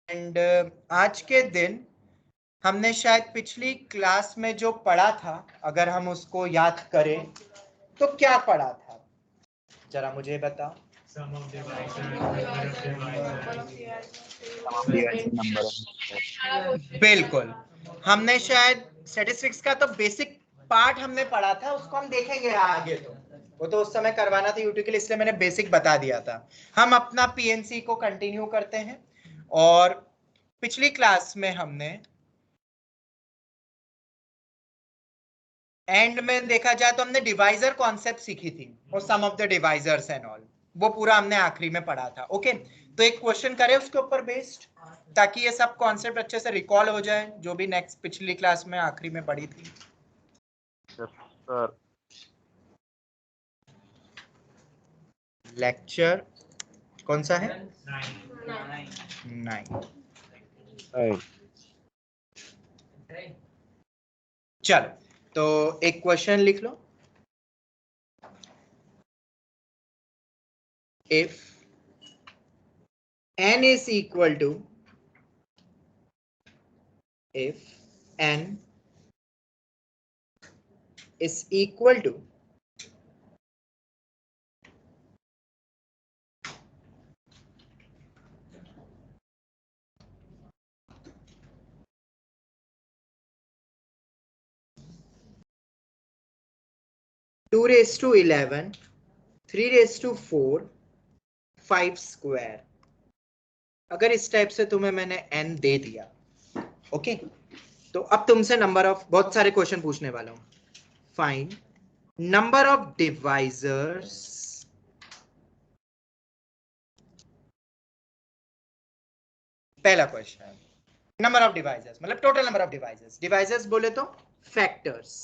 And आज के दिन हमने शायद पिछली क्लास में जो पढ़ा था, अगर हम उसको याद करें तो क्या पढ़ा था, जरा मुझे बताओ। बिल्कुल, हमने शायद स्टैटिस्टिक्स का तो बेसिक पार्ट हमने पढ़ा था, उसको हम देखेंगे आगे। तो वो तो उस समय करवाना था यूट्यूब के लिए, इसलिए मैंने बेसिक बता दिया था। हम अपना पीएनसी को कंटिन्यू करते हैं। और पिछली क्लास में हमने एंड में देखा जाए तो हमने डिवाइजर कॉन्सेप्ट सीखी थी और sum of the divisors and all, वो पूरा हमने आखिरी में पढ़ा था। ओके, तो एक क्वेश्चन करें उसके ऊपर बेस्ड, ताकि ये सब कॉन्सेप्ट अच्छे से रिकॉल हो जाए जो भी नेक्स्ट पिछली क्लास में आखिरी में पढ़ी थी। लेक्चर कौन सा है? 9। चलो, तो एक क्वेश्चन लिख लो। If n is equal to, if n is equal to 2 raised to 11, 3 raised to 4, 5 square, अगर इस टाइप से तुम्हें मैंने n दे दिया, ओके, तो अब तुमसे नंबर ऑफ, बहुत सारे क्वेश्चन पूछने वाला हूं। फाइंड नंबर ऑफ डिवाइजर्स पहला क्वेश्चन, नंबर ऑफ डिवाइजर्स मतलब total number of divisors. Divisors बोले तो फैक्टर्स।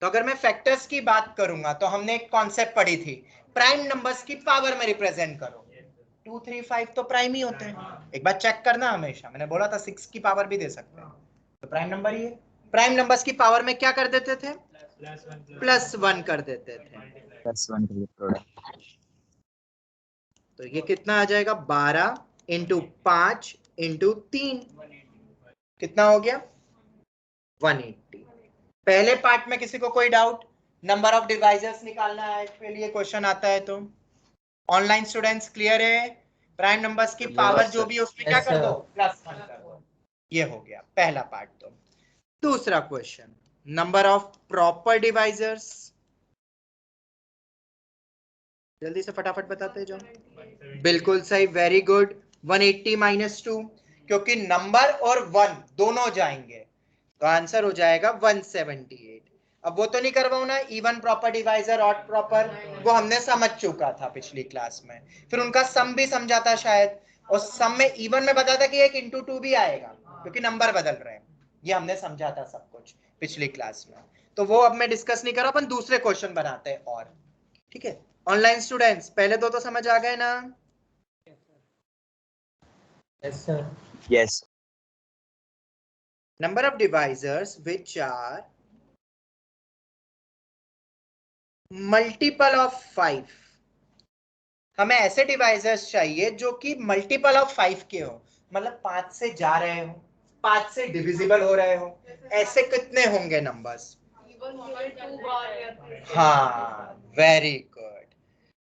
तो अगर मैं फैक्टर्स की बात करूंगा तो हमने एक कॉन्सेप्ट पढ़ी थी, प्राइम नंबर्स की पावर में रिप्रेजेंट करो। 2, 3, 5 तो प्राइम ही होते हैं, एक बार चेक करना हमेशा। मैंने बोला था 6 की पावर भी दे सकते हैं, तो प्राइम नंबर ही है। प्राइम नंबर्स की पावर में क्या कर देते थे? +1 कर देते थे। +1 तो ये कितना आ जाएगा? 12 इंटू 5 इंटू 3, कितना हो गया? 180। पहले पार्ट में किसी को कोई डाउट? नंबर ऑफ डिवाइजर्स निकालना है के लिए क्वेश्चन आता है तो ऑनलाइन स्टूडेंट्स क्लियर है? प्राइम नंबर्स की पावर जो भी उसमें क्या कर दो? +1 कर दो। ये हो गया पहला पार्ट। तो दूसरा question, number of proper divisors, जल्दी से फटाफट बताते जाओ। बिल्कुल सही, वेरी गुड। 180 - 2, क्योंकि नंबर और 1 दोनों जाएंगे तो आंसर हो जाएगा 178। अब वो तो नहीं करवाऊं ना, even proper divisor, odd proper, वो हमने समझ चुका था पिछली क्लास में। फिर उनका सम भी समझाता शायद, और सम में इवन में बताता कि 1 × 2 भी आएगा क्योंकि नंबर बदल रहे हैं। ये हमने समझा था सब कुछ पिछली क्लास में, तो वो अब मैं डिस्कस नहीं कर रहा, अपन दूसरे क्वेश्चन बनाते हैं। और ठीक है, ऑनलाइन स्टूडेंट्स पहले दो तो समझ आ गए ना? Yes sir. Yes. Number of divisors which are multiple of 5। हमें ऐसे डिवाइजर्स चाहिए जो कि मल्टीपल ऑफ 5 के हो, मतलब 5 से जा रहे हो, 5 से डिविजिबल हो रहे हो। ऐसे कितने होंगे नंबर्स? हाँ, वेरी गुड।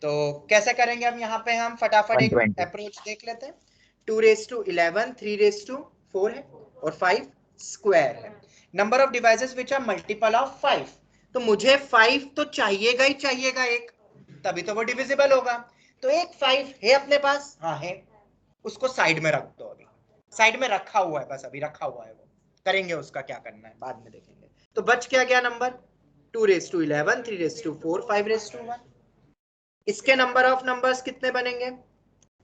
तो कैसे करेंगे हम यहाँ पे? हम फटाफट एक 120. अप्रोच देख लेते हैं। 2 raised to 11, 3 raised to 4 है और 5 स्क्वायर है। Number of devices which are multiple of 5, तो मुझे 5 तो चाहिएगा ही चाहिएगा एक, तभी तो वो डिविजिबल होगा। तो एक 5 है अपने पास, हाँ है, उसको साइड में रख दो। अभी साइड में रखा हुआ है, बस अभी रखा हुआ है, वो करेंगे उसका क्या करना है बाद में देखेंगे। तो बच क्या गया number? 2 raised to 11, 3 raised to 4, 5 raised to 1। इसके नंबर ऑफ नंबर्स कितने बनेंगे?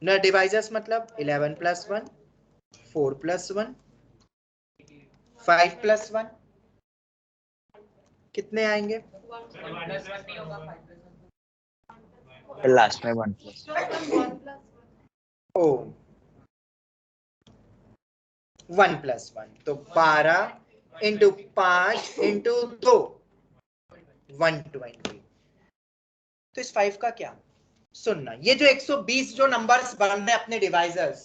न डिवाइजर्स मतलब 11 + 1, 4 + 1, 5 + 1, कितने आएंगे? लास्ट में 1+. ओ 1 + 1, तो 12 इंटू 5 इंटू 2, 120। तो इस 5 का क्या? सुनना, ये जो 120 जो नंबर्स बन रहे हैं अपने डिवाइजर्स,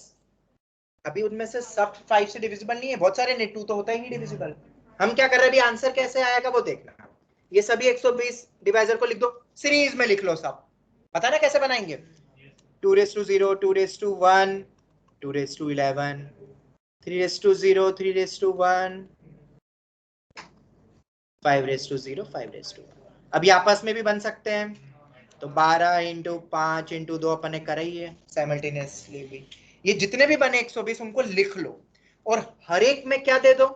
अभी उनमें से सब 5 से डिविजिबल नहीं है, बहुत सारे ने 2 तो होता ही नहीं डिविजिबल। हम क्या कर रहे हैं अभी, आंसर कैसे आएगा वो देखना। ये सभी 120 डिवाइजर को लिख दो, सीरीज में लिख लो सब, पता ना कैसे बनाएंगे। 2 raise to 0, 2 raise to 1, 2 raise to 11, 3 raise to 0, 3 raise to 1, 5 raise to 0, 5 raise to 1। अभी आपस में भी बन सकते हैं, तो 12 इंटू 5 इंटू 2 अपन ने करा ही है साइमल्टेनियसली भी। ये जितने भी बने 120 उनको लिख लो, और हर एक में क्या दे दो,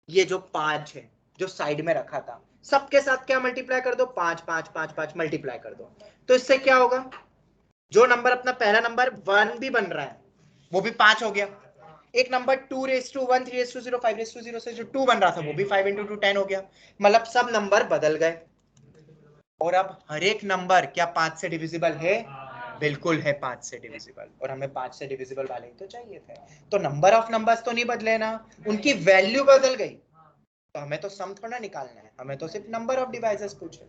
ये जो 5 है जो साइड में रखा था, सबके साथ क्या मल्टीप्लाई कर दो, 5 5 5 5 मल्टीप्लाई कर दो। तो इससे क्या होगा, जो नंबर अपना पहला नंबर 1 भी बन रहा है वो भी 5 हो गया। एक number 2 raise to 1, 3 raise to 0, 5 raise to 0 से जो 2 बन रहा था वो भी 5 इंटू 2 10 हो गया। मतलब सब नंबर बदल गए, और अब हर एक नंबर क्या 5 से डिविजिबल है, बिल्कुल है 5 से डिविजिबल, और हमें 5 से डिविजिबल वाले ही तो चाहिए थे। तो नंबर ऑफ नंबर्स तो नहीं बदले ना, उनकी वैल्यू बदल गई। तो हमें तो सम थोड़ा निकालना है, हमें तो सिर्फ नंबर ऑफ डिवाइसेस पूछे।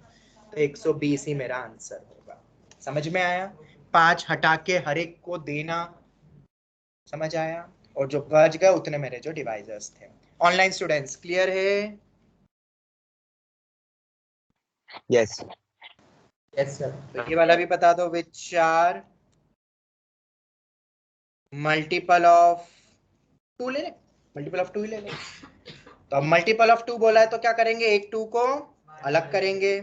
तो 120 ही मेरा आंसर होगा। समझ में आया, 5 हटा के हर एक को देना, समझ आया, और जो बच गए उतने मेरे जो डिवाइजर्स थे। ऑनलाइन स्टूडेंट्स क्लियर है? Yes yes sir. तो ये वाला भी बता दो, विच आर मल्टीपल ऑफ 2 ले ले, मल्टीपल ऑफ 2 ही ले ले। तो अब मल्टीपल ऑफ 2 बोला है तो क्या करेंगे, एक 2 को अलग करेंगे,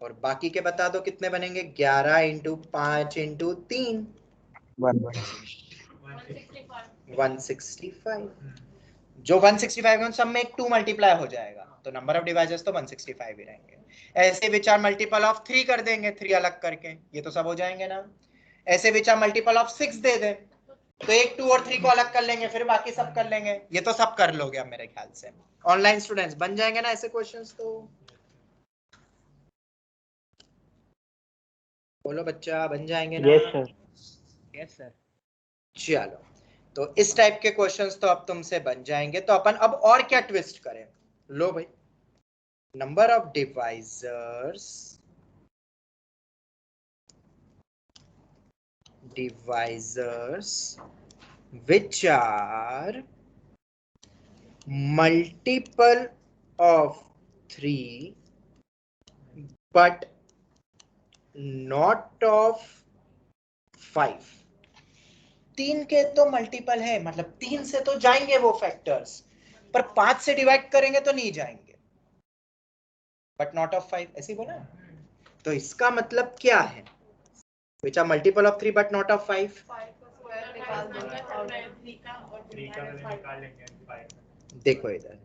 और बाकी के बता दो कितने बनेंगे, 11 इंटू 5 इंटू 3, 165। जो 165 है उन सब में एक 2 मल्टीप्लाई हो जाएगा, तो नंबर ऑफ डिवाइसेस तो 165 ही रहेंगे। ऐसे विचार मल्टीपल ऑफ 3 कर देंगे, 3 अलग करके, ये तो सब हो जाएंगे ना। ऐसे विचार मल्टीपल ऑफ 6 दे दे, तो एक 2 और 3 को अलग कर लेंगे, फिर बाकी सब कर लेंगे। ये तो सब कर लोगे अब मेरे ख्याल से। ऑनलाइन स्टूडेंट्स बन जाएंगे ना ऐसे क्वेश्चंस तो? बोलो बच्चा, बन जाएंगे ना? Yes sir. Yes sir. चलो, तो इस टाइप के क्वेश्चंस तो अब तुमसे बन जाएंगे। तो अपन अब और क्या ट्विस्ट करें, लो भाई, number of divisors which are multiple of 3 but not of 5। 3 के तो मल्टीपल है, मतलब 3 से तो जाएंगे वो फैक्टर्स, पर 5 से डिवाइड करेंगे तो नहीं जाएंगे, बट नॉट ऑफ 5 ऐसे बोला। तो इसका मतलब क्या है, which are multiple of 3 but not of 5। देखो इधर,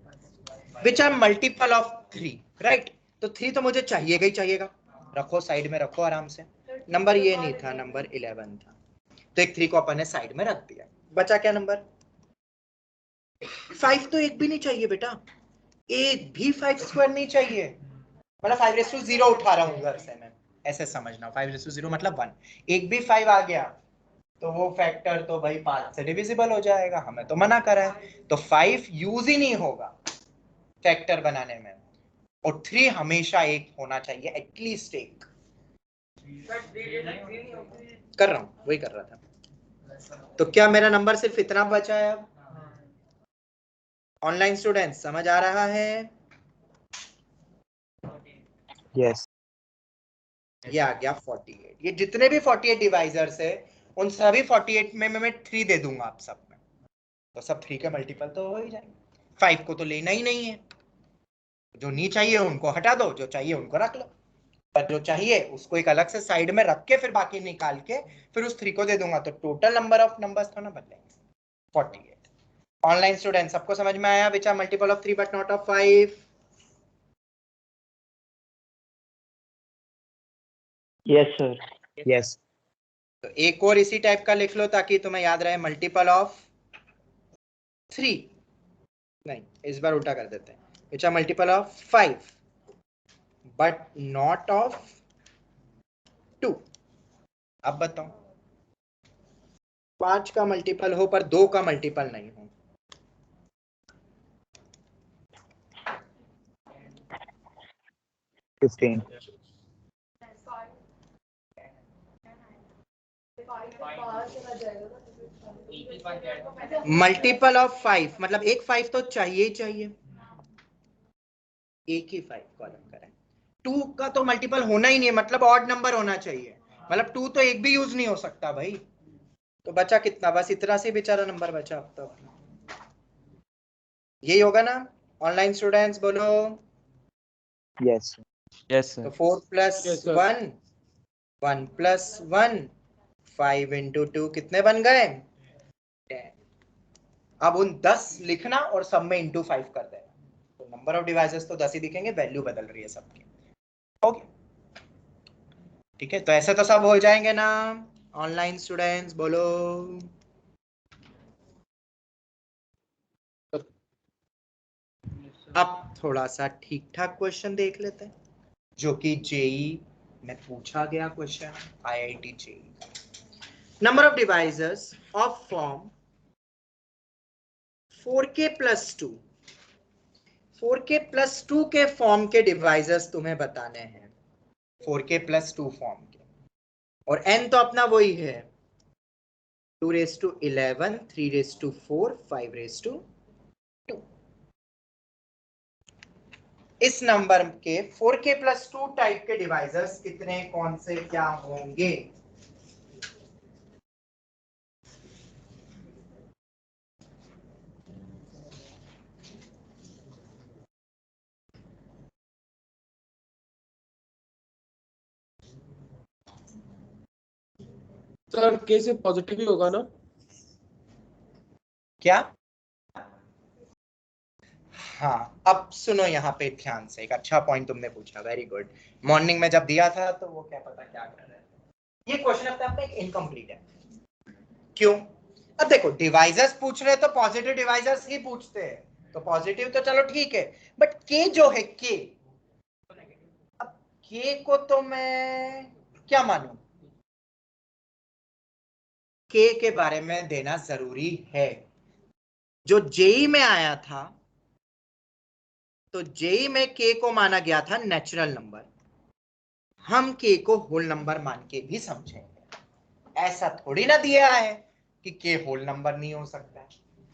which are multiple of 3, right. तो 3 तो मुझे चाहिएगा ही चाहिएगा, रखो साइड में रखो आराम से। नंबर ये नहीं था, नंबर 11 था, तो एक 3 को अपन ने साइड में रख दिया। बचा क्या नंबर 5। तो एक भी नहीं चाहिए बेटा, एक भी 5 स्क्वायर नहीं चाहिए, मतलब 5⁻0 उठा रहा हूं उधर से मैं, ऐसे समझना। 5⁻0 मतलब 1, एक भी 5 आ गया तो वो फैक्टर तो भाई 5 से डिविजिबल हो जाएगा, हमें तो मना करा है। तो 5 यूज ही नहीं होगा फैक्टर बनाने में, और 3 हमेशा एक होना चाहिए, एटलीस्ट एक। कर रहा हूं, वही कर रहा था। तो क्या मेरा नंबर सिर्फ इतना बचा है अब? ऑनलाइन स्टूडेंट समझ आ रहा है? यस ये आ गया 48। ये जितने भी 48 डिवाइजर्स है उन सभी 48 में मैं 3 दे दूंगा आप सब में, तो सब 3 के मल्टीपल तो हो ही जाएंगे। 5 को तो लेना ही नहीं है, जो नहीं चाहिए उनको हटा दो, जो चाहिए उनको रख लो। पर जो चाहिए उसको एक अलग से साइड में रख के फिर बाकी निकाल के फिर उस 3 को दे दूंगा, तो टोटल नंबर ऑफ नंबर्स तो ना बदलेंगे, 48। ऑनलाइन स्टूडेंट सबको समझ में आया, which are multiple of 3 but not of 5? Yes sir. Yes तो एक और इसी टाइप का लिख लो ताकि तुम्हें याद रहे, मल्टीपल ऑफ 3, नहीं इस बार उल्टा कर देते हैं, which are multiple of 5 but not of 2। अब बताओ, 5 का मल्टीपल हो पर 2 का मल्टीपल नहीं हो। 15 मल्टीपल ऑफ 5 मतलब एक 5 तो चाहिए ही चाहिए, एक ही 5 कॉलम करें। 2 का तो मल्टीपल होना ही नहीं है, मतलब ऑड नंबर होना चाहिए, मतलब 2 तो एक भी यूज नहीं हो सकता भाई। तो बचा कितना, बस इतना से बेचारा नंबर बचा अब तो। यही होगा ना ऑनलाइन स्टूडेंट्स, बोलो। Yes. Yes, तो sir. 4 plus Yes, sir. 1 1 plus 1 5 into 2 कितने बन गए 10। अब उन 10 लिखना और सब में इंटू 5 कर देना, तो नंबर ऑफ डिवाइसेस तो 10 ही दिखेंगे, वैल्यू बदल रही है सबकी। ओके ठीक है, तो ऐसे तो सब हो जाएंगे ना ऑनलाइन स्टूडेंट्स, बोलो। अब थोड़ा सा ठीक ठाक क्वेश्चन देख लेते हैं, जो कि जेई में पूछा गया question, IIT JEE. Number of devices of form 4k plus 2, 4k plus 2 के फॉर्म के डिवाइसेस तुम्हें बताने हैं, 4k प्लस 2 फॉर्म के, और n तो अपना वही है 2 raise to 11 3 raise to 4 5 raise to 2। इस नंबर के 4k प्लस 2 टाइप के डिवाइसेस कितने, कौन से, क्या होंगे? सर के से पॉजिटिव ही होगा ना? क्या? हाँ, अब सुनो यहाँ पे ध्यान से, एक अच्छा पॉइंट तुमने पूछा, वेरी गुड। मॉर्निंग में जब दिया था तो वो क्या पता क्या कर रहे थे। ये क्वेश्चन अपने आप में एक इनकम्प्लीट है। क्यों? अब देखो डिवाइसेस पूछ रहे तो पॉजिटिव डिवाइसेस ही पूछते हैं, तो पॉजिटिव तो चलो ठीक है, बट के जो है के, अब के को तो मैं क्या मानूं, के बारे में देना जरूरी है। जो जेई में आया था, तो जेई में के को माना गया था नेचुरल नंबर, हम के को होल नंबर मान के भी समझेंगे। ऐसा थोड़ी ना दिया है कि के होल नंबर नहीं हो सकता है,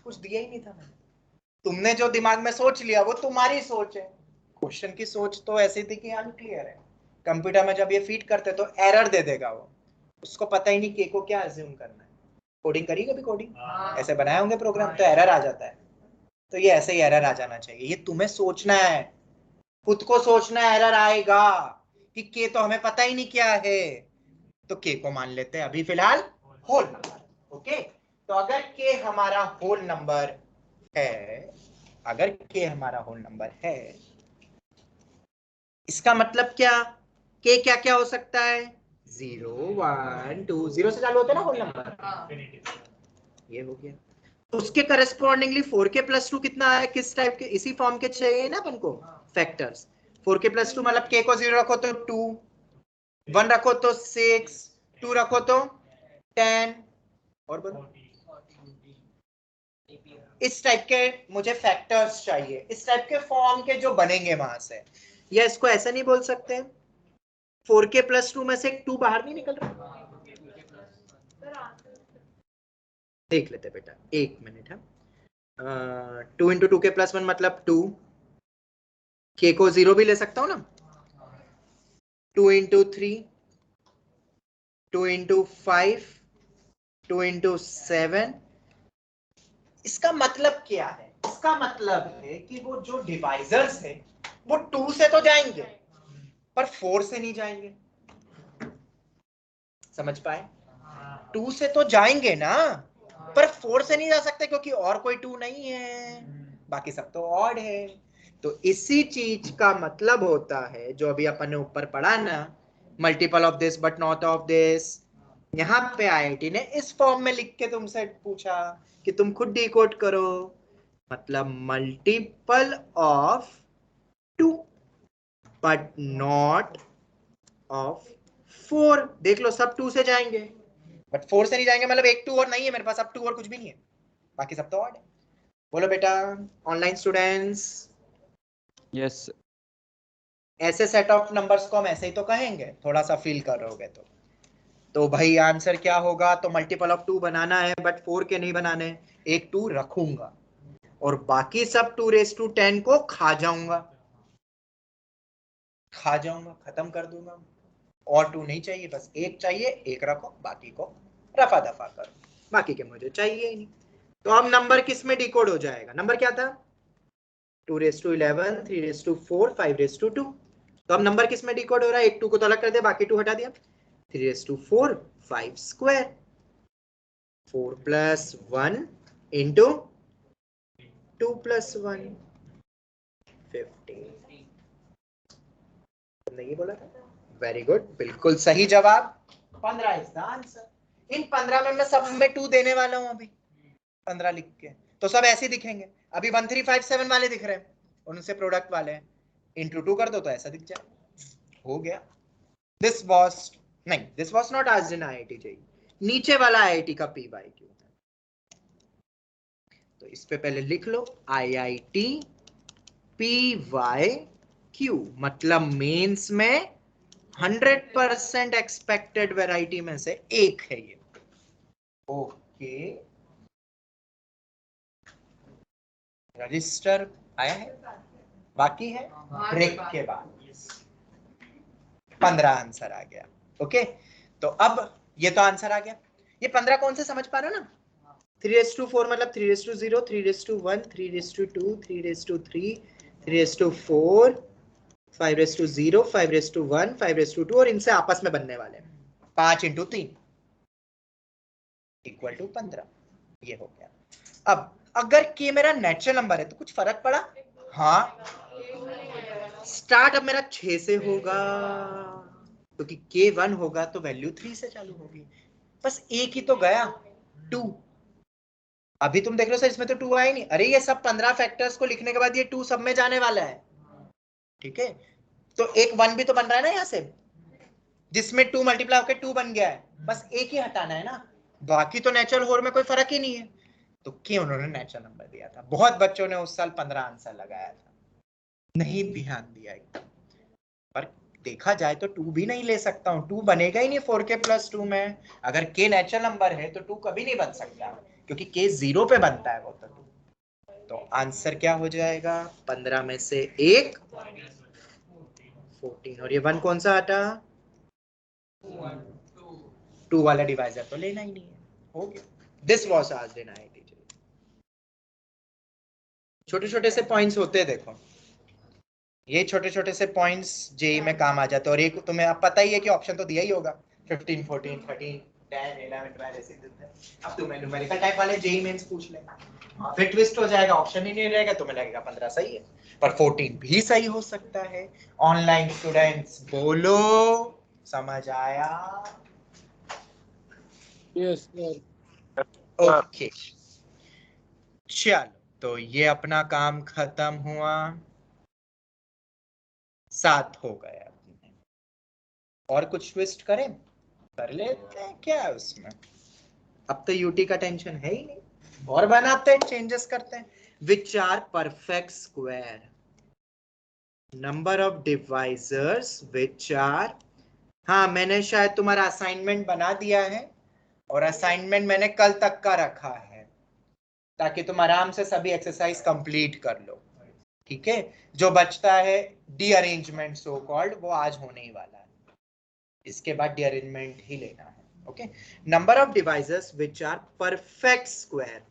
कुछ दिया ही नहीं था मैंने। तुमने जो दिमाग में सोच लिया वो तुम्हारी सोच है, क्वेश्चन की सोच तो ऐसी थी कि अनक्लियर है। कंप्यूटर में जब ये फीड करते तो एरर दे देगा वो, उसको पता ही नहीं के को क्या अज्यूम करना है। कोडिंग करी कभी, कोडिंग ऐसे बनाए होंगे प्रोग्राम, तो एरर आ जाता है। तो ये ऐसे ही एरर आ जाना चाहिए, ये तुम्हें सोचना है, खुद को सोचना है, एरर आएगा कि के तो हमें पता ही नहीं क्या है, तो के को मान लेते हैं अभी फिलहाल होल नंबर। ओके, तो अगर के हमारा होल नंबर है, अगर के हमारा होल नंबर है, इसका मतलब क्या, के क्या क्या हो सकता है, 0 1 2, 0 से चालू होते हैं ना होल नंबर, ये हो गया। उसके करस्पॉन्डिंगली 4k प्लस 2 कितना है, किस टाइप के, इसी फॉर्म के चाहिए ना अपन को फैक्टर्स। 4k प्लस 2 मतलब k को 0 रखो तो 2, 1 रखो तो 6, 2 रखो तो 10, और बोलो इस टाइप के मुझे फैक्टर्स चाहिए, इस टाइप के फॉर्म के जो बनेंगे वहां से। या इसको ऐसा नहीं बोल सकते 4k प्लस 2 में से एक 2 बाहर नहीं निकल रहा, देख लेते बेटा, एक मिनट है। 2 इंटू 2 के प्लस 1 मतलब 2, के को 0 भी ले सकता हूं ना, 2 इंटू 3, 2 इंटू 5, 2 इंटू 7। इसका मतलब क्या है, इसका मतलब है कि वो जो डिवाइजर्स है वो 2 से तो जाएंगे पर 4 से नहीं जाएंगे, समझ पाए? 2 से तो जाएंगे ना, पर 4 से नहीं जा सकते क्योंकि और कोई 2 नहीं है, बाकी सब तो ऑड है। तो इसी चीज का मतलब होता है जो अभी अपन ने ऊपर पढ़ा ना, multiple of this but not of this. यहाँ पे आईआईटी ने इस फॉर्म में लिख के तुमसे पूछा कि तुम खुद डिकोड करो, मतलब multiple of 2 but not of 4। देख लो सब 2 से जाएंगे बट 4 से नहीं जाएंगे, मतलब एक 2 और नहीं है मेरे पास, अब 2 और कुछ भी नहीं है, बाकी सब तो ऑड है। बोलो बेटा ऑनलाइन स्टूडेंट्स। Yes. ऐसे सेट ऑफ नंबर्स को हम ऐसे ही तो कहेंगे, थोड़ा सा फील करोगे तो। तो भाई आंसर क्या होगा? तो मल्टीपल ऑफ 2 बनाना है बट 4 के नहीं बनाने, एक 2 रखूंगा और बाकी सब 2⁻10 को खा जाऊंगा, खत्म कर दूंगा। और 2 नहीं चाहिए, बस एक चाहिए, एक रखो, बाकी को रफा दफा करो, बाकी के मुझे चाहिए ही नहीं। तो अब नंबर किस में डिकोड हो जाएगा? नंबर क्या था? 2⁻11, 3⁻4, 5⁻2। तो अब नंबर किस में डिकोड हो रहा है? एक 2 को तो अलग कर दिया, बाकी 2 हटा दिया। 3⁻4 5 स्क्वायर, 4 + 1 इंटू 2 + 1 15। नहीं बोला था? वेरी गुड, बिल्कुल सही जवाब। 15 इज द आंसर। इन 15 में मैं सब में 2 देने वाला हूं अभी, 15 लिख के, तो सब ऐसे दिखेंगे। अभी 1357 वाले दिख रहे हैं, उनसे प्रोडक्ट वाले हैं, इंटू 2 कर दो तो ऐसा दिख जाए। हो गया। This was not asked in IIT JEE, नीचे वाला आईआईटी का पी बाई क्यू है। तो इस पे पहले लिख लो आईआईटी पी वाई क्यू, मतलब मेंस में 100% एक्सपेक्टेड वैरायटी में से एक है ये। ओके, रजिस्टर आया है, बाकी है ब्रेक के बाद 15 आंसर आ गया। ओके, तो अब ये तो आंसर आ गया। ये 15 कौन से समझ पा रहे हो ना? 3⁻4 मतलब 3⁻0, 3⁻1, 3⁻2, 3⁻3, 3⁻4, 5⁻0, 5⁻1, 5⁻2 और इनसे आपस में बनने वाले 5 × 3 = 15। ये हो गया। अब अगर के मेरा नेचुरल नंबर है तो कुछ फर्क पड़ा? हाँ, स्टार्ट अब मेरा 6 से होगा, क्योंकि के 1 होगा तो वैल्यू 3 से चालू होगी। बस एक ही तो गया, 2। अभी तुम देख रहे हो सर इसमें तो 2 आया ही नहीं। अरे ये सब 15 फैक्टर्स को लिखने के बाद ये 2 सब में जाने वाला है, ठीक है? तो एक 1 भी तो बन रहा है ना यहाँ से, जिसमें 2 मल्टीप्लाई होकर 2 बन गया है, बस एक ही हटाना है ना, बाकी तो नेचुरल होर में कोई फर्क ही नहीं है। तो क्यों उन्होंने नेचुरल नंबर दिया था। बहुत बच्चों ने उस साल 15 आंसर लगाया था, नहीं ध्यान दिया एकदम। पर देखा जाए तो 2 भी नहीं ले सकता हूं, 2 बनेगा ही नहीं 4k + 2 में। अगर k नेचुरल नंबर है तो 2 कभी नहीं बन सकता, क्योंकि k 0 पे बनता है वो तो आंसर क्या हो जाएगा? 15 में से 1 14, और ये 1 कौन सा हटा? 2 वाला डिवाइजर तो लेना ही नहीं है। हो गया। This was asked in IIT. छोटे छोटे से पॉइंट्स होते हैं, देखो ये छोटे छोटे से पॉइंट्स जेई में काम आ जाते हैं। और एक तुम्हें अब पता ही है कि ऑप्शन तो दिया ही होगा, 15, 14, 13, 10, 11, 12 ऐसे देते हैं। अब तुम्हें न्यूमेरिकल टाइप वाले जेई मेंस पूछ लेंगे, फिर ट्विस्ट हो जाएगा, ऑप्शन ही नहीं रहेगा, तुम्हें लगेगा 15 सही है, पर 14 भी सही हो सकता है। ऑनलाइन स्टूडेंट्स बोलो, समझ आया? Yes sir. ओके, चलो तो ये अपना काम खत्म हुआ, 7 हो गया। और कुछ ट्विस्ट करें? कर लेते हैं, क्या है उसमें, अब तो यूटी का टेंशन है ही नहीं, और बनाते हैं, चेंजेस करते हैं। Which are perfect square, number of divisors which are, हाँ मैंने शायद तुम्हारा असाइनमेंट बना दिया है, और असाइनमेंट मैंने कल तक का रखा है, ताकि तुम आराम से सभी एक्सरसाइज कंप्लीट कर लो, ठीक है? जो बचता है डी अरेंजमेंट सो कॉल्ड, वो आज होने ही वाला है, इसके बाद डी अरेंजमेंट ही लेना है। Okay, number of divisors which are perfect square,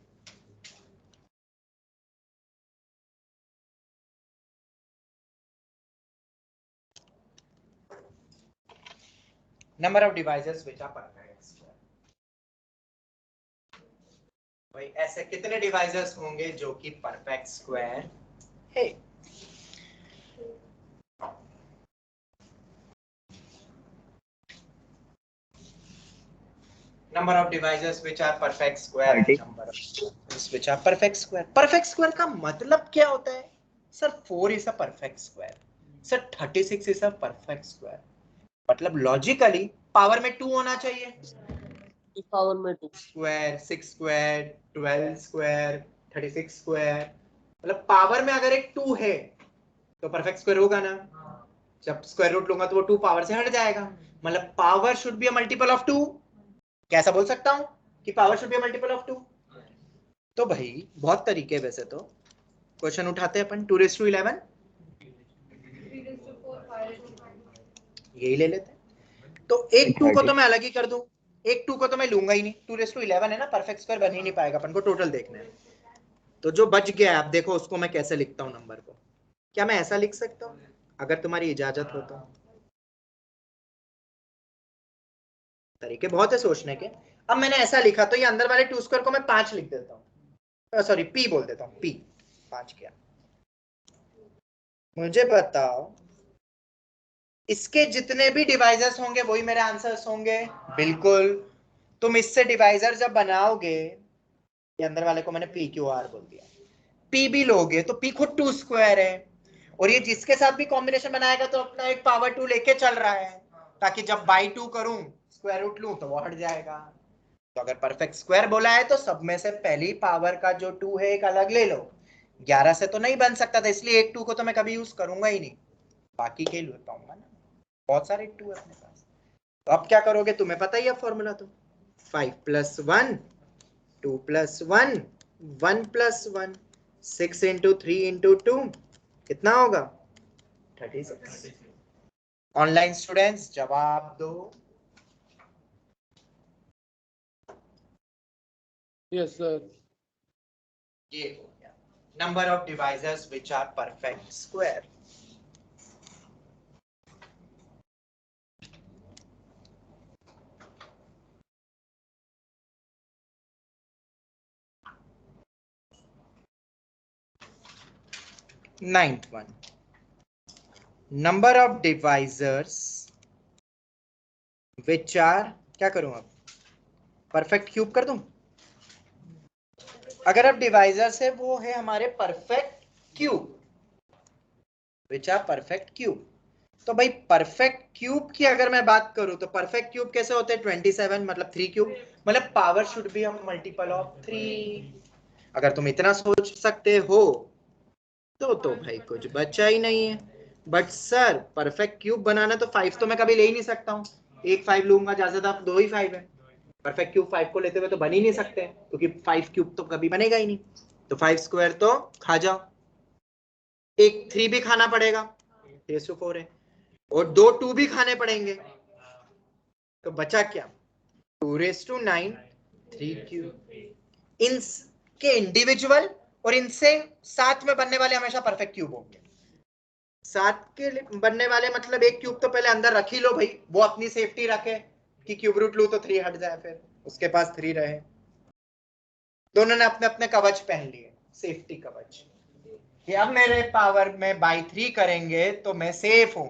number of divisors which are perfect square. भाई ऐसे कितने डिवाइजर्स होंगे जो कि परफेक्ट स्क्वायर है? number of divisors which are perfect square and 30. number of divisors which are perfect square. perfect square का मतलब क्या होता है sir? 4 is a perfect square, sir 36 is a perfect square, मतलब लॉजिकली पावर में 2 होना चाहिए, पावर में 2 स्क्वायर, 6 स्क्वायर, 12 स्क्वायर, 36 स्क्वायर, मतलब पावर में अगर एक 2 है तो परफेक्ट स्क्वायर होगा ना। जब स्क्वायर रूट लूंगा तो वो 2 पावर से हट जाएगा, मतलब power should be a multiple of 2। कैसा बोल सकता हूं कि power should be a multiple of 2? तो भाई बहुत तरीके वैसे तो क्वेश्चन उठाते हैं अपन। 2⁻11 यही ले लेते हैं। तो एक 2 को तो मैं अलग ही कर दूं, एक 2 को तो मैं लूंगा ही नहीं। 2⁻11 है ना, परफेक्ट स्क्वायर बन ही नहीं पाएगा, अपन को टोटल देखना है। तो जो बच गया आप देखो उसको मैं कैसे लिखता हूं नंबर को। क्या मैं ऐसा लिख सकता हूं अगर तुम्हारी इजाजत हो तो? तरीके बहुत है सोचने के। अब मैंने ऐसा लिखा तो ये अंदर वाले 2 स्क्वायर को मैं 5 लिख देता हूँ, सॉरी पी बोल देता हूँ, पी 5 क्या। मुझे बताओ इसके जितने भी डिवाइजर्स होंगे वही मेरे आंसर्स होंगे? बिल्कुल। तुम इससे डिवाइजर जब बनाओगे, ये अंदर वाले को मैंने पी क्यू आर बोल दिया, पी भी लोगे तो पी खुद 2 स्क्वायर है, और ये जिसके साथ भी कॉम्बिनेशन बनाएगा तो अपना एक पावर 2 लेके चल रहा है, ताकि जब बाई 2 करूं स्क्वायर रूट लूं तो वो हट जाएगा। तो अगर परफेक्ट स्क्वायर बोला है तो सब में से पहली पावर का जो 2 है एक अलग ले लो। 11 से तो नहीं बन सकता था, इसलिए एक 2 को तो मैं कभी यूज करूंगा ही नहीं, बाकी के ले पाऊंगा ना, बहुत सारे 2 है अपने पास। तो अब क्या करोगे, तुम्हें पता ही है फॉर्मूला तो। 5+1 2+1 1+1 6 इंटू 3 इंटू 2 कितना होगा? 36। ऑनलाइन स्टूडेंट्स जवाब दो। Yes, sir. ये हो गया number of divisors which are perfect square. Ninth one, number of divisors which are, क्या करूं अब, परफेक्ट क्यूब कर दूं? अगर अब डिवाइजर्स है वो है हमारे perfect cube, which are perfect cube. तो भाई परफेक्ट क्यूब की अगर मैं बात करूं तो परफेक्ट क्यूब कैसे होते हैं? 27 मतलब 3 क्यूब, मतलब पावर शुड बी हम मल्टीपल ऑफ 3। अगर तुम इतना सोच सकते हो तो भाई कुछ बचा ही नहीं है। बट सर परफेक्ट क्यूब बनाना तो 5 तो मैं कभी ले ही नहीं सकता हूँ, एक 5 लूंगा, ज्यादा ज्यादा 2 ही 5 है। परफेक्ट क्यूब 5 को लेते हुए तो बन ही नहीं सकते, क्योंकि 5 क्यूब तो कभी बनेगा ही नहीं। तो 5 स्क्वायर तो खा जाओ, एक 3 भी खाना पड़ेगा, 4 है, और 2 2 भी खाने पड़ेंगे, तो बचा क्या? 2⁹ 3 क्यूब। इनके इंडिविजुअल और इनसे साथ में बनने वाले हमेशा परफेक्ट क्यूब होंगे। साथ के बनने वाले मतलब एक क्यूब तो पहले अंदर रख ही लो भाई, वो अपनी सेफ्टी रखे कि क्यूब रूट लू तो 3 हट जाए, फिर उसके पास 3 रहे। दोनों ने अपने अपने कवच पहन लिए, सेफ्टी कवच, कि अब मेरे पावर में बाई 3 करेंगे तो मैं सेफ हूं।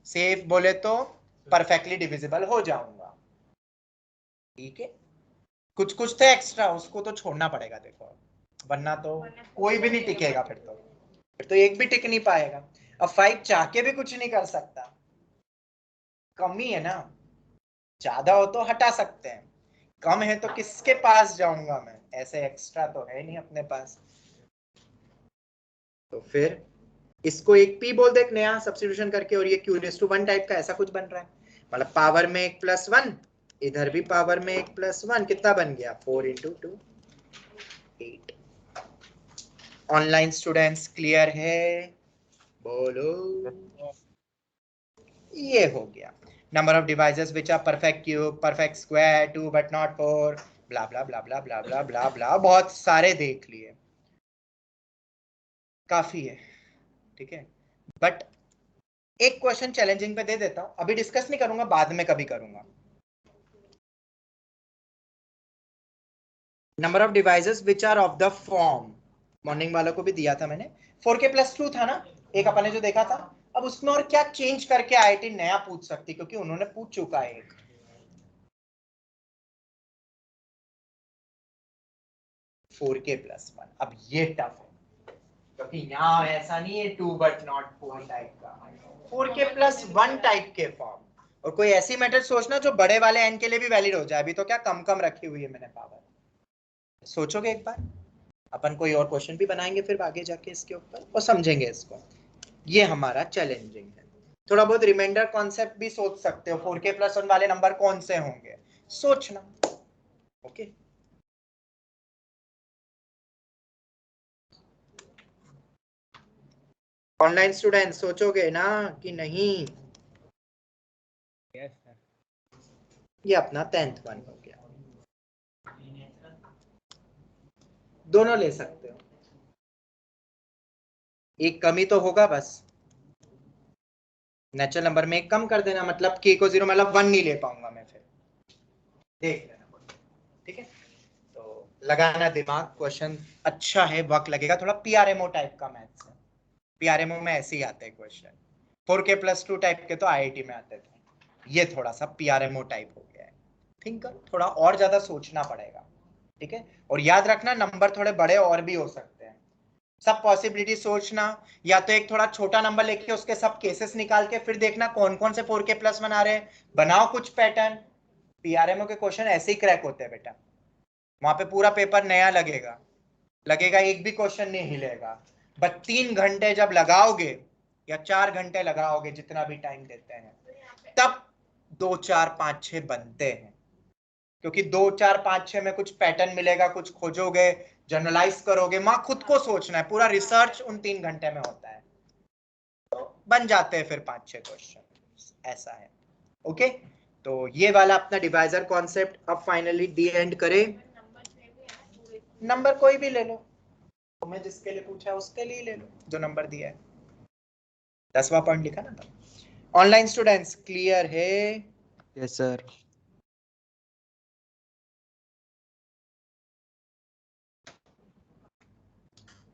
सेफ बोले तो परफेक्टली डिविजिबल हो जाऊंगा, ठीक है। कुछ कुछ तो एक्स्ट्रा उसको तो छोड़ना पड़ेगा देखो, वरना तो कोई भी नहीं टिकेगा, फिर तो एक भी टिक नहीं पाएगा। अब 5 चाह के भी कुछ नहीं कर सकता, कमी है ना, ज्यादा हो तो हटा सकते हैं, कम है तो किसके पास जाऊंगा मैं, ऐसे एक्स्ट्रा तो है नहीं अपने पास। तो फिर इसको एक पी बोल दे, एक नया सब्स्टिट्यूशन करके, और ये q⁻1 टाइप का ऐसा कुछ बन रहा है, मतलब पावर में 1+1, इधर भी पावर में 1+1, कितना बन गया? 4 इंटू 2 8। ऑनलाइन स्टूडेंट्स क्लियर है? बोलो। ये हो गया number of devices which are perfect cube, perfect square, 2 but not 4, blah blah blah blah blah blah blah blah, बहुत सारे देख लिए, काफी है, ठीक है। बट एक क्वेश्चन चैलेंजिंग पे दे देता हूं, अभी डिस्कस नहीं करूंगा, बाद में कभी करूंगा। Number of devices which are of the form, morning वालों को भी दिया था मैंने, 4k+2 था ना एक अपन ने जो देखा था। अब उसमें और क्या चेंज करके आईआईटी नया पूछ सकती, क्योंकि उन्होंने पूछ चुका है एक। 4k+1, अब ये टफ है, क्योंकि यहाँ ऐसा नहीं है 2 बट नॉट 4 टाइप का, 4k+1 टाइप के फॉर्म। और कोई ऐसी मेथड सोचना जो बड़े वाले n के लिए भी वैलिड हो जाए, अभी तो क्या कम कम रखी हुई है मैंने पावर। सोचोगे एक बार, अपन कोई और क्वेश्चन भी बनाएंगे फिर आगे जाके इसके ऊपर और समझेंगे इसको। ये हमारा चैलेंजिंग है। थोड़ा बहुत रिमाइंडर कॉन्सेप्ट भी सोच सकते हो, 4k+1 वाले नंबर कौन से होंगे, सोचना। ओके ऑनलाइन स्टूडेंट सोचोगे ना कि नहीं? Yes sir. ये अपना 10th वन हो गया, दोनों ले सकते हो, एक कमी तो होगा बस, नेचुरल नंबर में एक कम कर देना, मतलब k को 0 मतलब 1 नहीं ले पाऊंगा मैं, फिर देख लेना। ठीक है, तो लगाना दिमाग, क्वेश्चन अच्छा है, वक्त लगेगा थोड़ा, पीआरएमओ टाइप का मैथ्स है, पीआरएमओ में ऐसे ही आते हैं क्वेश्चन, 4k+2 टाइप के तो आईआईटी में आते थे, ये थोड़ा सा पीआरएमओ टाइप हो गया है, थिंक थोड़ा और ज्यादा सोचना पड़ेगा। ठीक है, और याद रखना नंबर थोड़े बड़े और भी हो सकते हैं, सब पॉसिबिलिटी सोचना, या तो एक थोड़ा छोटा नंबर लेके उसके सब केसेस निकाल के फिर देखना कौन कौन से 4k+1 आ रहे हैं, बनाओ कुछ पैटर्न। पीआरएमओ के क्वेश्चन ऐसे ही क्रैक होते हैं बेटा, वहां पे पूरा पेपर नया लगेगा, एक भी क्वेश्चन नहीं हिलेगा, बस 3 घंटे जब लगाओगे या 4 घंटे लगाओगे, जितना भी टाइम देते हैं, तब 2 4 5 6 बनते हैं, क्योंकि 2 4 5 6 में कुछ पैटर्न मिलेगा, कुछ खोजोगे, जनरलाइज करोगे, मां खुद को सोचना है, पूरा रिसर्च उन 3 घंटे में होता है, तो बन जाते हैं फिर 5 6 क्वेश्चन, ऐसा है। ओके, तो ये वाला अपना डिवाइजर कॉन्सेप्ट अब फाइनली डी एंड करे। नंबर कोई भी ले लो, तुम्हें जिसके लिए पूछा है उसके लिए ले लो, जो नंबर दिया है, 10वां पॉइंट लिखा ना था। ऑनलाइन स्टूडेंट्स क्लियर है? Yes sir.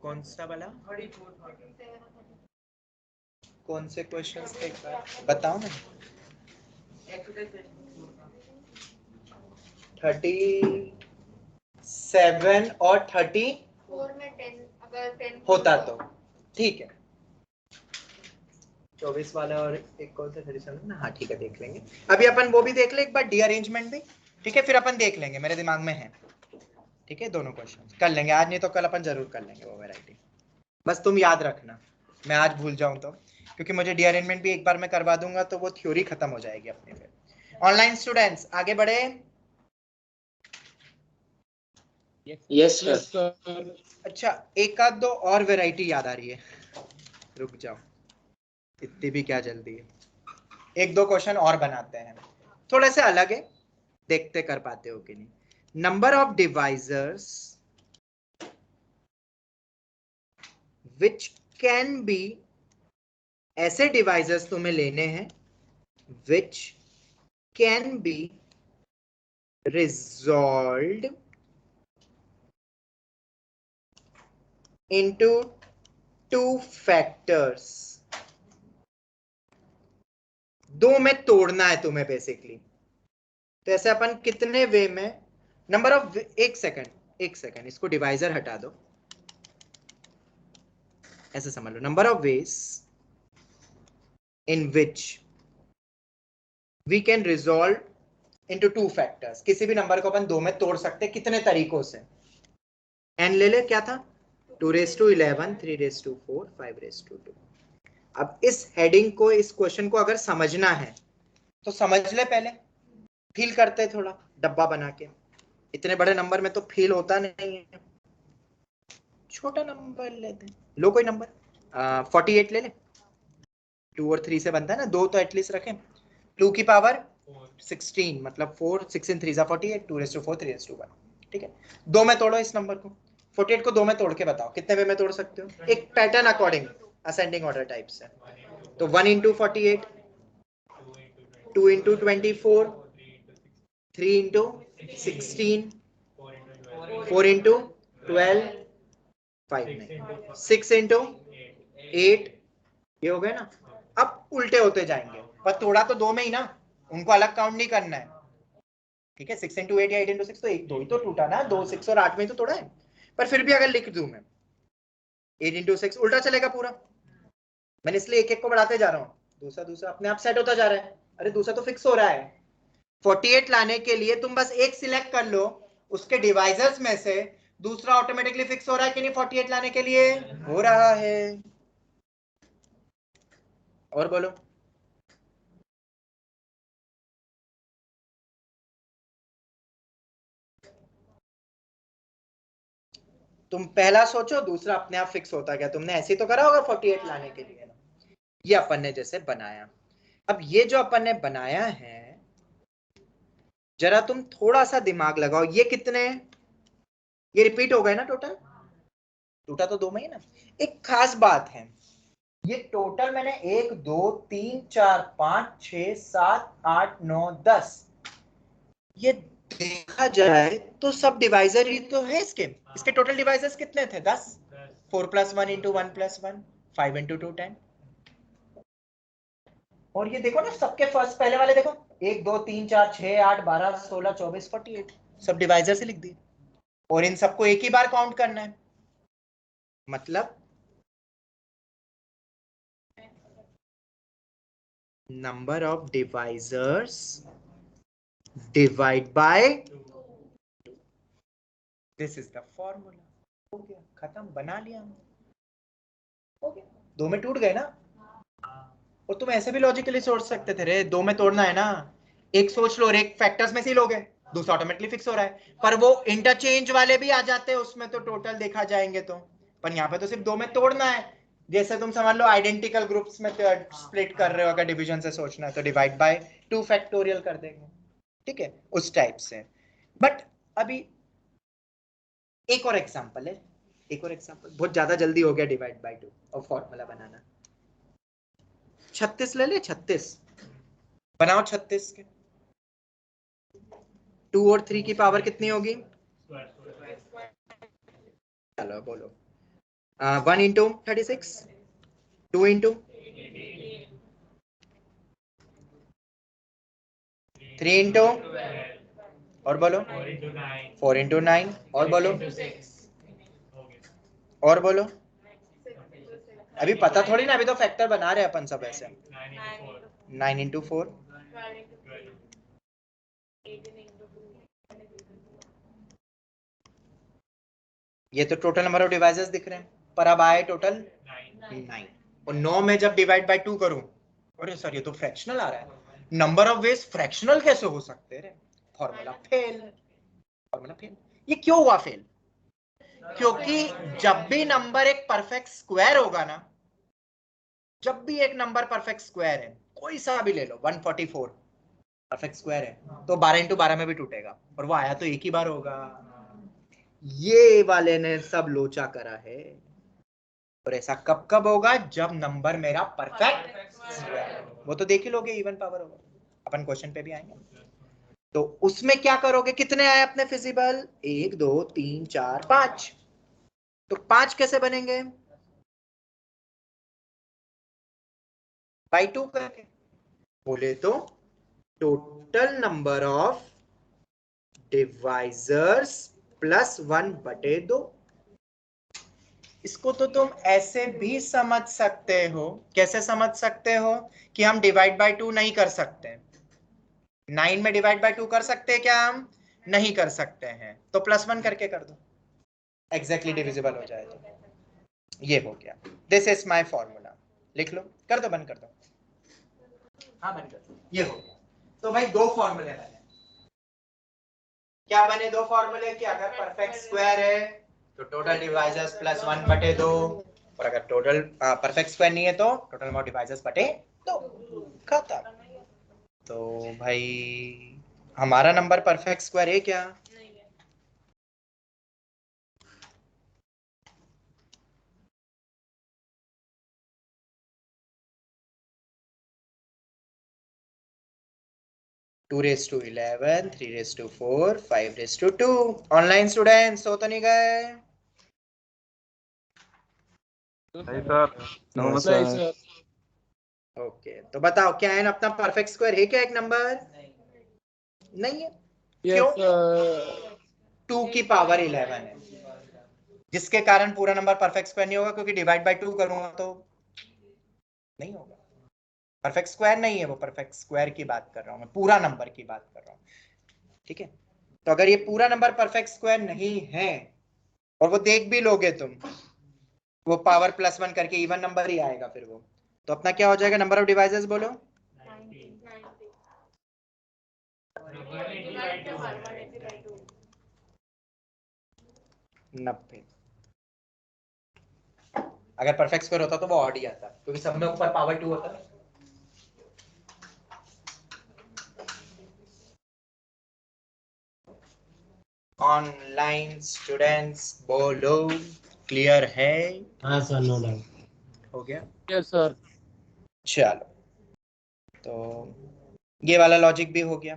कौन सा वाला, कौन से क्वेश्चंस थे बताओ ना। 37 और 34 में 10 अगर 10 होता तो ठीक है, 24 वाला और एक कौन सा 37 ना, हाँ ठीक है देख लेंगे, अभी अपन वो भी देख ले एक बार, डी अरेंजमेंट भी, ठीक है, फिर अपन देख लेंगे, मेरे दिमाग में है, ठीक है, दोनों क्वेश्चन कर लेंगे आज, नहीं तो कल अपन जरूर कर लेंगे वो वैरायटी, बस तुम याद रखना, मैं आज भूल जाऊं तो, क्योंकि मुझे डी अरेंजमेंट भी एक बार मैं करवा दूंगा तो वो थ्योरी खत्म हो जाएगी अपने पे। ऑनलाइन स्टूडेंट्स आगे बढ़े? Yes sir. अच्छा, एक आध दो और वैरायटी याद आ रही है, रुक जाओ, इतनी भी क्या जल्दी है, एक दो क्वेश्चन और बनाते हैं, थोड़े से अलग है, देखते कर पाते हो कि नहीं। Number of divisors which can be, ऐसे डिवाइजर्स तुम्हें लेने हैं which can be resolved into 2 factors, दो में तोड़ना है तुम्हें बेसिकली, तो ऐसे अपन कितने वे में, नंबर ऑफ, एक सेकंड इसको डिवाइजर हटा दो, ऐसे समझ लो, number of ways in which we can resolve into 2 factors, किसी भी नंबर को अपन दो में तोड़ सकते, कितने तरीकों से, एन ले ले, क्या था, 2^11, 3^4, 5^2। अब इस हेडिंग को, इस क्वेश्चन को अगर समझना है तो समझ ले, पहले फील करते थोड़ा डब्बा बना के, इतने बड़े नंबर में तो फील होता नहीं है, छोटा नंबर लेते, लो कोई नंबर, 48 ले ले, 2 और 3 से बनता है ना, 2 तो एटलीस्ट रखें, 2 की पावर 16 मतलब 4, 6 इन 3 जा 48, 2^4, 3^1, ठीक है, दो में तोड़ो इस नंबर को, 48 को दो में तोड़ के बताओ कितने वे में तोड़ सकते हो, एक pattern according ascending order type से, तो 1 into 48, 2 into 24, 3 into 16, 4 into 12, 5 नहीं, 6 into 8, ये हो गया ना, अब उल्टे होते जाएंगे, पर तोड़ा तो दो में ही ना, उनको अलग काउंट नहीं करना है, ठीक है, 6 into 8 या 8 into 6, तो एक दो ही तो टूटा ना, 2 6 और 8 में तो तोड़ा है, पर फिर भी अगर लिख दूं मैं 8 into 6 उल्टा चलेगा पूरा, मैंने इसलिए एक एक को बढ़ाते जा रहा हूँ, दूसरा दूसरा अपने आप सेट होता जा रहा है, अरे दूसरा तो फिक्स हो रहा है, 48 लाने के लिए तुम बस एक सिलेक्ट कर लो उसके डिवाइजर्स में से, दूसरा ऑटोमेटिकली फिक्स हो रहा है कि नहीं, 48 लाने के लिए हो रहा है, और बोलो, तुम पहला सोचो, दूसरा अपने आप फिक्स होता गया। तुमने ऐसे ही तो करा होगा 48 लाने के लिए ना। ये अपन ने जैसे बनाया। अब ये जो अपन ने बनाया है, जरा तुम थोड़ा सा दिमाग लगाओ, ये कितने, ये रिपीट हो गए ना टोटल, टूटा तो 2 में ही ना। एक खास बात है, ये टोटल मैंने 1 2 3 4 5 6 7 8 9 10, ये देखा जाए तो सब डिवाइजर ही तो है इसके। इसके टोटल डिवाइजर्स कितने थे? 10। 4 + 1 × 1 + 1, 5 × 2 10। और ये देखो ना, सबके फर्स्ट पहले वाले देखो, 1 2 3 4 6 8 12 16 24 48, सब डिवाइजर से लिख दिए। और इन सबको एक ही बार काउंट करना है, मतलब number of divisors divide by, this is the formula. हो गया, खत्म, बना लिया हमने, हो गया। 2 में टूट गए ना। और तुम ऐसे भी लॉजिकली सोच सकते थे, रे 2 में तोड़ना है ना, एक सोच लो और एक फैक्टर्स में से ही लोगे, दूसरा ऑटोमेटिकली फिक्स हो रहा है। पर वो इंटरचेंज वाले भी आ जाते हैं उसमें, तो टोटल देखा जाएंगे तो। पर यहाँ पे तो सिर्फ 2 में तोड़ना है। जैसे तुम समझ लो आइडेंटिकल ग्रुप्स में स्प्लिट कर रहे हो, अगर डिवीजन से सोचना है तो डिवाइड बाय 2 फैक्टोरियल कर देंगे, ठीक है, उस टाइप से। बट अभी एक और एग्जांपल है, एक और एग्जांपल, बहुत ज्यादा जल्दी हो गया डिवाइड बाय 2 और फॉर्मूला बनाना। 36 ले ले, 36 बनाओ। 36 के 2 और 3 की पावर कितनी होगी? चलो बोलो। 1 × 36, 2 × 3 × और बोलो 4 × 9 और बोलो, और बोलो। अभी पता थोड़ी ना, अभी तो फैक्टर बना रहे हैं अपन सब ऐसे। 9 × 4, ये तो टोटल नंबर ऑफ डिवाइसेस दिख रहे हैं, पर अब आए टोटल 9। और 9 में जब डिवाइड बाय 2 करूं, अरे सर ये तो फ्रैक्शनल आ रहा है। नंबर ऑफ वेज फ्रैक्शनल कैसे हो सकते हैं? Formula fail, formula fail. ये क्यों हुआ फेल? क्योंकि जब भी नंबर एक परफेक्ट स्क्वायर होगा ना, जब भी एक नंबर परफेक्ट स्क्वायर है, कोई सा भी ले लो, 144 परफेक्ट स्क्वायर है, तो 12 × 12 में भी टूटेगा, और वो आया तो एक ही बार होगा। ये वाले ने सब लोचा करा है। और ऐसा कब कब होगा? जब नंबर मेरा परफेक्ट स्क्वायर, वो तो देख ही लोगे, इवन पावर होगा, अपन क्वेश्चन पे भी आएंगे। तो उसमें क्या करोगे? कितने आए अपने फिजिबल? 1 2 3 4 5। तो 5 कैसे बनेंगे? बाई 2 करके। बोले तो टोटल नंबर ऑफ डिवाइजर्स +1/2। इसको तो तुम ऐसे भी समझ सकते हो। कैसे समझ सकते हो? कि हम डिवाइड बाय 2 नहीं कर सकते। 9 में डिवाइड बाय 2 कर सकते हैं क्या? हम नहीं कर सकते हैं, तो +1 करके कर दो, एग्जैक्टली डिविजिबल हो जाए तो। ये हो गया, दिस इज माय फॉर्मूला। लिख लो, कर दो, बंद कर दो। हाँ बंद कर दो। ये हो गया। तो भाई 2 फॉर्मूले बने। क्या बने 2 फॉर्मूले? कि अगर परफेक्ट स्क्वायर है तो टोटल डिवाइजर्स +1/2, और अगर टोटल परफेक्ट स्क्वायर नहीं है तो टोटल नंबर ऑफ डिवाइजर्स बटे 2। खत्म। तो भाई हमारा नंबर परफेक्ट स्क्वायर है क्या? 2^11, 3^4, 5^2। ऑनलाइन स्टूडेंट्स हो तो नहीं गए? नहीं सर। नहीं सर। ओके, तो बताओ क्या है अपना परफेक्ट स्क्वायर है क्या एक नंबर? नहीं है। क्यों? Yes sir. 2 की पावर 11 है, जिसके कारण पूरा नंबर परफेक्ट स्क्वायर नहीं होगा, क्योंकि डिवाइड बाय 2 करूंगा तो नहीं होगा। परफेक्ट स्क्वायर नहीं है वो, परफेक्ट स्क्वायर की बात कर रहा हूं मैं, पूरा नंबर की बात कर रहा हूं, ठीक है। तो अगर ये पूरा नंबर परफेक्ट स्क्वायर नहीं है, और वो देख भी लोगे तुम, वो पावर +1 करके इवन नंबर ही आएगा फिर वो, तो अपना क्या हो जाएगा? नंबर ऑफ डिवाइसेस बोलो। 90। अगर परफेक्ट स्क्वायर होता तो वो ऑड ही आता, क्योंकि सब में ऊपर पावर 2 होता है। ऑनलाइन स्टूडेंट्स बोलो, क्लियर है? हाँ सर, नो डाउट। हो गया? Yes sir. चलो, तो ये वाला लॉजिक भी हो गया।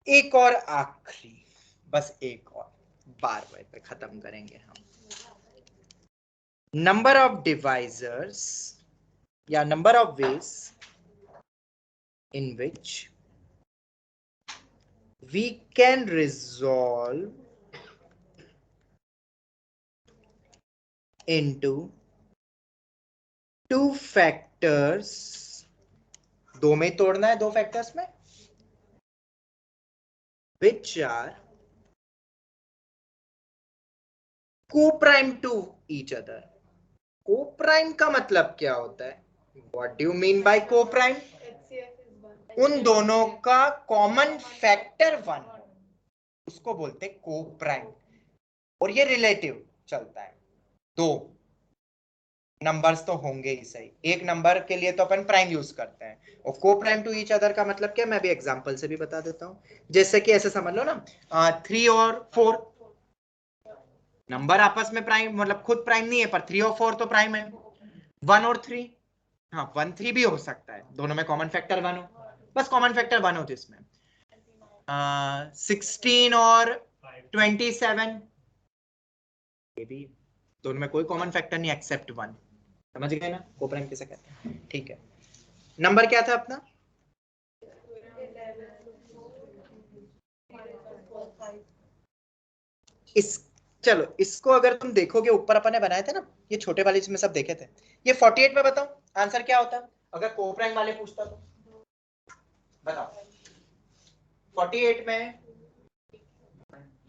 एक और आखिरी, बस एक और, 12 पे खत्म करेंगे हम। नंबर ऑफ डिवाइजर्स या number of ways in which we can resolve into two factors, दो में तोड़ना है, दो फैक्टर्स में, which are co-prime to each other. co-prime का मतलब क्या होता है? What do you mean by co-prime? उन दोनों का कॉमन फैक्टर 1, उसको बोलते हैं co-prime, और ये रिलेटिव चलता है। दो नंबर्स तो होंगे ही सही, एक नंबर के लिए तो अपन प्राइम यूज करते हैं, और को प्राइम टू ईच अदर का मतलब क्या, मैं भी एग्जांपल से भी बता देता हूं। जैसे कि ऐसे समझ लो ना, 3 और 4 नंबर आपस में प्राइम, मतलब खुद प्राइम नहीं है, पर 3 और 4 तो प्राइम है। 1 और 3, हाँ 1 3 भी हो सकता है, दोनों में कॉमन फैक्टर 1 हो, बस कॉमन फैक्टर 1 हो जिसमें। 16 और 27, ये भी दोनों में कोई कॉमन फैक्टर नहीं एक्सेप्ट 1। समझ गए ना को प्राइम किसे कहते हैं? ठीक है, नंबर क्या था अपना? इस चलो इसको अगर तुम देखोगे, ऊपर अपन ने बनाए थे ना ये छोटे वाले जिसमें सब देखे थे, ये 48 में बताओ आंसर क्या होता अगर को प्राइम वाले पूछता तो? बताओ 48 में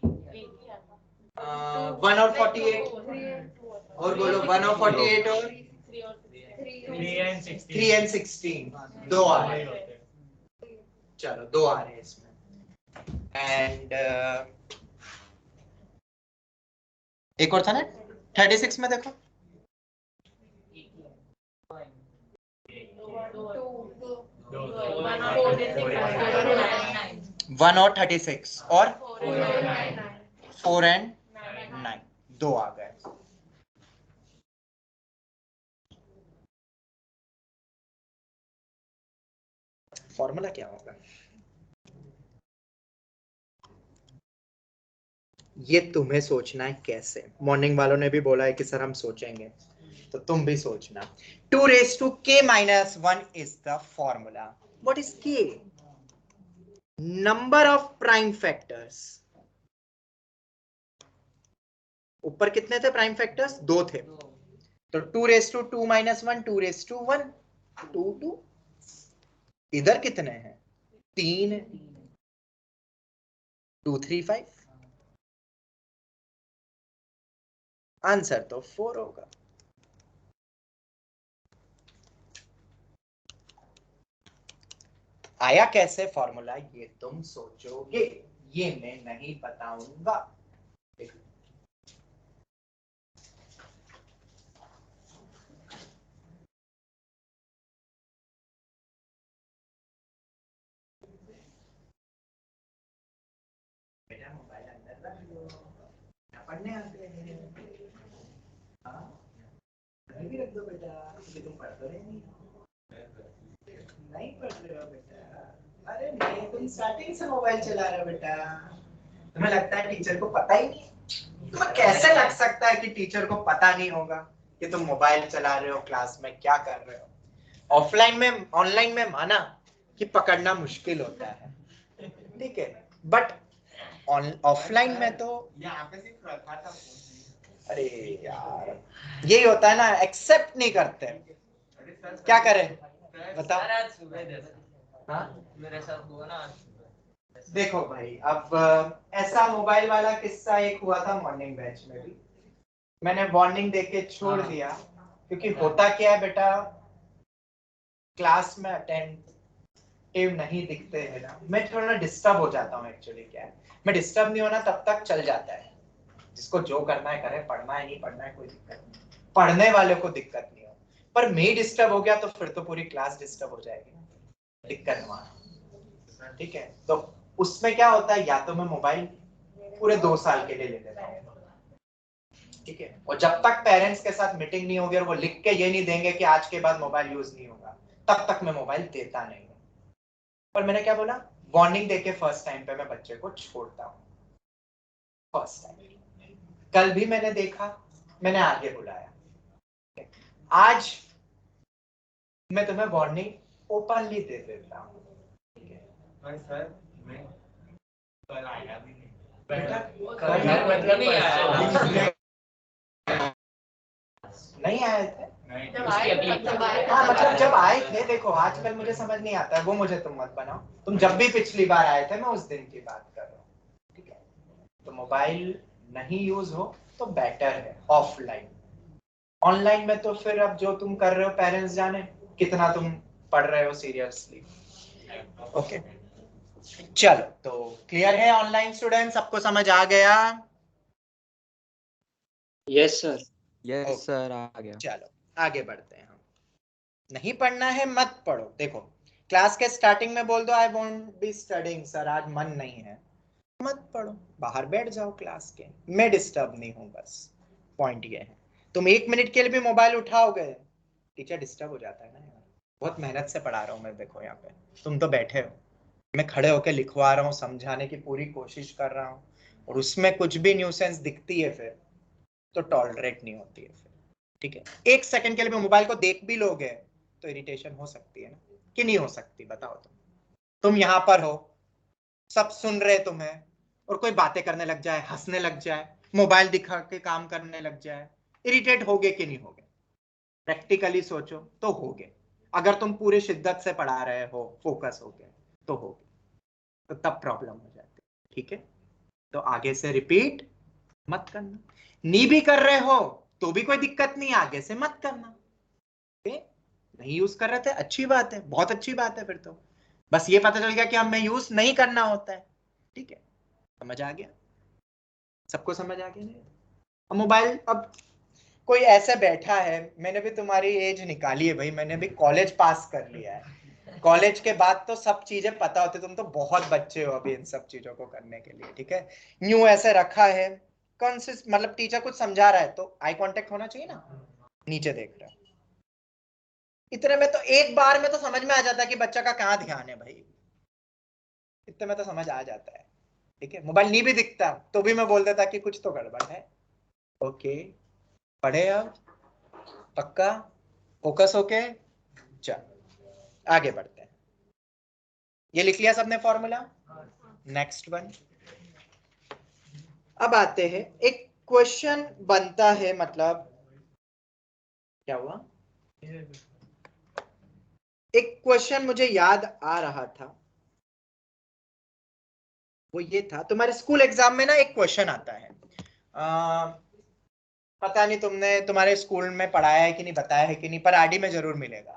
1 और 48, और बोलो 1 और 48 और 3 and 16, दो आ रहे हैं। चलो दो आ रहे हैं इसमें, एंड एक और था ना 36 में, देखो 1 और 36 और 4 and 9, दो आ गए। फॉर्मूला क्या होगा? ये तुम्हें सोचना है कैसे। मॉर्निंग वालों ने भी बोला है कि सर हम सोचेंगे, तो तुम भी सोचना। 2 raised to k minus 1 is the formula. What is k? Number of prime factors. ऊपर कितने थे प्राइम फैक्टर्स? दो थे, तो 2 raised to 2 minus 1, 2 raised to 1, 2 2। इधर कितने हैं? 3, 2 3 5, आंसर तो 4 होगा। आया कैसे फॉर्मूला, ये तुम सोचोगे, ये मैं नहीं बताऊंगा। बेटा मोबाइल अंदर रख लो, पढ़ने आते हैं। हाँ भी रख दो बेटा, क्योंकि तुम पढ़ तो रहे नहीं पढ़ रहे हो बेटा। अरे नहीं, तुम स्टार्टिंग से मोबाइल चला रहे हो बेटा, तुम्हें लगता है टीचर को पता ही नहीं? तुम्हें कैसे लग सकता है कि टीचर को पता नहीं होगा कि तुम मोबाइल चला रहे हो, क्लास में क्या कर रहे हो? ऑफलाइन में, ऑनलाइन में माना कि पकड़ना मुश्किल होता है, ठीक है, बट ऑफलाइन में तो यहाँ पे सिर्फ रखा था। अरे यार यही होता है ना, एक्सेप्ट नहीं करते, क्या करें बताओ? हाँ मेरे साथ हुआ ना। देखो भाई, अब ऐसा मोबाइल वाला किस्सा एक हुआ था मॉर्निंग बैच में भी, मैंने वार्निंग देके छोड़ दिया, क्योंकि होता क्या है बेटा, क्लास में अटेंटिव नहीं दिखते है ना, मैं थोड़ा डिस्टर्ब हो जाता हूँ। एक्चुअली क्या है, मैं डिस्टर्ब नहीं होना तब तक चल जाता है, जिसको जो करना है करे, पढ़ना है नहीं पढ़ना है कोई दिक्कत नहीं, पढ़ने वाले को दिक्कत नहीं हो, पर मैं डिस्टर्ब हो गया तो फिर तो पूरी क्लास डिस्टर्ब हो जाएगी ना, दिक्कत वहां। ठीक है, तो उसमें क्या होता है, या तो मैं मोबाइल पूरे 2 साल के लिए ले लेता हूँ, ठीक है, और जब तक पेरेंट्स के साथ मीटिंग नहीं होगी और वो लिख के ये नहीं देंगे कि आज के बाद मोबाइल यूज नहीं होगा, तब तक मैं मोबाइल देता नहीं हूँ। पर मैंने क्या बोला, वार्निंग देके फर्स्ट टाइम पे मैं बच्चे को छोड़ता हूँ, फर्स्ट टाइम। कल भी मैंने देखा, मैंने आगे बुलाया, आज मैं तुम्हें वार्निंग ओपनली दे देता हूँ। भाई सर मैं कल आया भी नहीं, बेटा नहीं नहीं आए थे, जब हाँ मतलब जब आए थे, देखो आजकल मुझे समझ नहीं आता है, वो मुझे तुम मत बनाओ, तुम जब भी पिछली बार आए थे मैं उस दिन की बात कर रहा हूँ, ठीक है। तो मोबाइल नहीं यूज हो तो बेटर है ऑफलाइन। ऑनलाइन में तो फिर अब जो तुम कर रहे हो पेरेंट्स जाने कितना तुम पढ़ रहे हो सीरियसली। ओके चलो, तो क्लियर है ऑनलाइन स्टूडेंट, सबको समझ आ गया? Yes sir. यस सर, आ गया। चलो आगे बढ़ते हैं हम। नहीं पढ़ना है मत पढ़ो, देखो क्लास के स्टार्टिंग में बोल दो I won't be studying sir, आज मन नहीं है, मत पढ़ो, बाहर बैठ जाओ क्लास के, मैं डिस्टर्ब नहीं हूं, बस पॉइंट ये है। तुम 1 मिनट के लिए भी मोबाइल उठाओगे, टीचर डिस्टर्ब हो जाता है ना यार, बहुत मेहनत से पढ़ा रहा हूं मैं, देखो यहाँ पे तुम तो बैठे हो, मैं खड़े होकर लिखवा रहा हूँ, समझाने की पूरी कोशिश कर रहा हूँ, और उसमें कुछ भी न्यूसेंस दिखती है फिर तो टॉलरेट नहीं होती है फिर, ठीक है। 1 सेकंड के लिए भी मोबाइल को देख भी लोगे तो इरिटेशन हो सकती है ना, कि नहीं हो सकती, बताओ तुम यहाँ पर हो, सब सुन रहे तुम्हें, और कोई बातें करने लग जाए, हंसने लग जाए, मोबाइल दिखा के काम करने लग जाए, इरिटेट होगे कि नहीं होगे? प्रैक्टिकली सोचो तो होगे, अगर तुम पूरे शिद्दत से पढ़ा रहे हो, फोकस हो गए तो होगे, तो तब प्रॉब्लम हो जाती है, ठीक है। तो आगे से रिपीट मत करना, नहीं भी कर रहे हो तो भी कोई दिक्कत नहीं, आगे से मत करना, नहीं यूज कर रहे थे अच्छी बात है, बहुत अच्छी बात है, फिर तो बस ये पता चल गया कि हमें यूज नहीं करना होता है, ठीक है। समझ आ गया, सबको समझ आ गया नहीं? अब मोबाइल, अब कोई ऐसे बैठा है, मैंने भी तुम्हारी एज निकाली है भाई, मैंने भी कॉलेज पास कर लिया है, कॉलेज के बाद तो सब चीजें पता होती, तुम तो बहुत बच्चे हो अभी इन सब चीजों को करने के लिए, ठीक है। न्यू ऐसे रखा है, मतलब टीचर कुछ समझा रहा है तो आई कांटेक्ट होना चाहिए ना, नीचे देख रहा है, इतने में तो एक बार में तो समझ में आ जाता है कि बच्चा का कहाँ ध्यान है भाई, इतने में तो समझ आ जाता है, ठीक है। मोबाइल नहीं भी दिखता तो भी मैं बोल देता कि कुछ तो गड़बड़ है, ओके पढ़े अब, पक्का फोकस होके, चल आगे बढ़ते हैं। ये लिख लिया सबने फॉर्मूला, नेक्स्ट वन। अब आते हैं, एक क्वेश्चन बनता है, मतलब क्या हुआ, एक क्वेश्चन मुझे याद आ रहा था, वो ये था, तुम्हारे स्कूल एग्जाम में ना एक क्वेश्चन आता है, पता नहीं तुमने तुम्हारे स्कूल में पढ़ाया है कि नहीं, बताया है कि नहीं, पर आरडी में जरूर मिलेगा।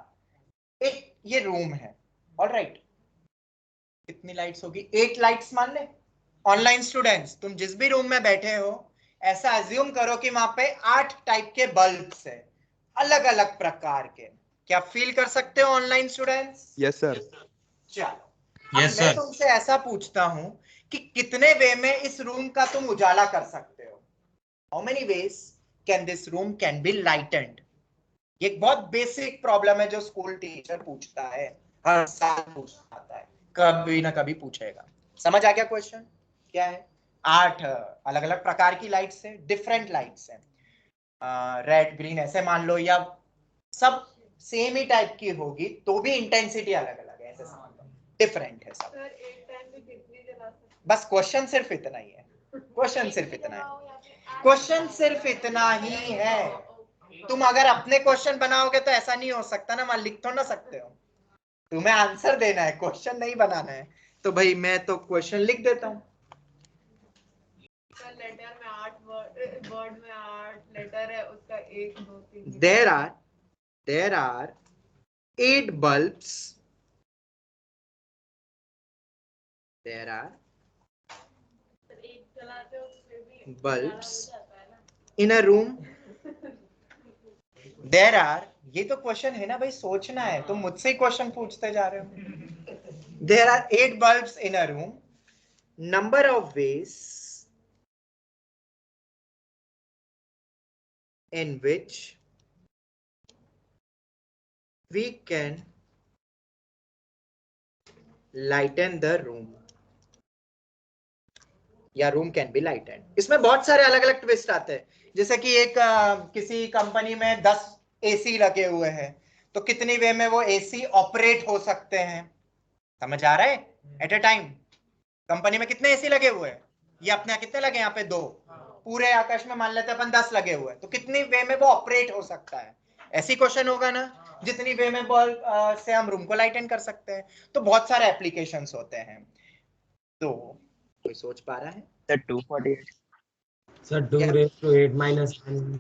एक ये रूम है, ऑलराइट, कितनी लाइट्स होगी, 8 लाइट्स मान ले। ऑनलाइन स्टूडेंट्स, तुम जिस भी रूम में बैठे हो, ऐसा अज्यूम करो कि वहां पे 8 टाइप के बल्ब्स है, अलग अलग प्रकार के, क्या फील कर सकते हो ऑनलाइन स्टूडेंट्स? Yes sir. चलो अब मैं तुमसे ऐसा पूछता हूं कि कितने वे में इस रूम का तुम उजाला कर सकते हो, how many ways can this room can be lightened? ये एक बहुत बेसिक प्रॉब्लम है जो स्कूल टीचर पूछता है, हर साल पूछता आता है, कभी ना कभी पूछेगा। समझ आ गया क्वेश्चन क्या है? 8 अलग अलग प्रकार की लाइट्स है, डिफरेंट लाइट्स है, रेड ग्रीन ऐसे मान लो, या सब सेम ही टाइप की होगी तो भी इंटेंसिटी अलग अलग है, ऐसे समझ लो, डिफरेंट है सब। बस क्वेश्चन सिर्फ इतना ही है, क्वेश्चन सिर्फ इतना है, क्वेश्चन सिर्फ इतना ही है। तुम अगर अपने क्वेश्चन बनाओगे तो ऐसा नहीं हो सकता ना, वहां लिख तो ना सकते हो, तुम्हें आंसर देना है, क्वेश्चन नहीं बनाना है, तो भाई मैं तो क्वेश्चन लिख देता हूँ। लेटर में 8 वर्ड में 8 लेटर है, उसका 1 2 3 there are 8 bulbs, there are bulbs in a room there are, ये तो क्वेश्चन है ना भाई, सोचना है, तुम मुझसे ही क्वेश्चन पूछते जा रहे हो। There are 8 bulbs in a room, number of ways in which we can lighten the room, या रूम कैन बी लाइटेंड। इसमें बहुत सारे अलग अलग ट्विस्ट आते हैं, जैसे कि एक किसी कंपनी में 10 एसी लगे हुए हैं, तो कितनी वे में वो एसी ऑपरेट हो सकते हैं, समझ आ रहा है? एट ए टाइम कंपनी में कितने एसी लगे हुए हैं, ये अपने यहाँ कितने लगे, यहाँ पे 2, पूरे आकाश में मान लेते हैं अपन 10 लगे हुए हैं, तो कितनी वे में वो ऑपरेट हो सकता है, ऐसी क्वेश्चन होगा ना, जितनी वे में बल्ब से हम रूम को लाइटन कर सकते हैं। तो बहुत सारे एप्लीकेशंस होते हैं। तो कोई सोच पा रहा है? Sir 248। Sir 2 raised to 8 minus 1.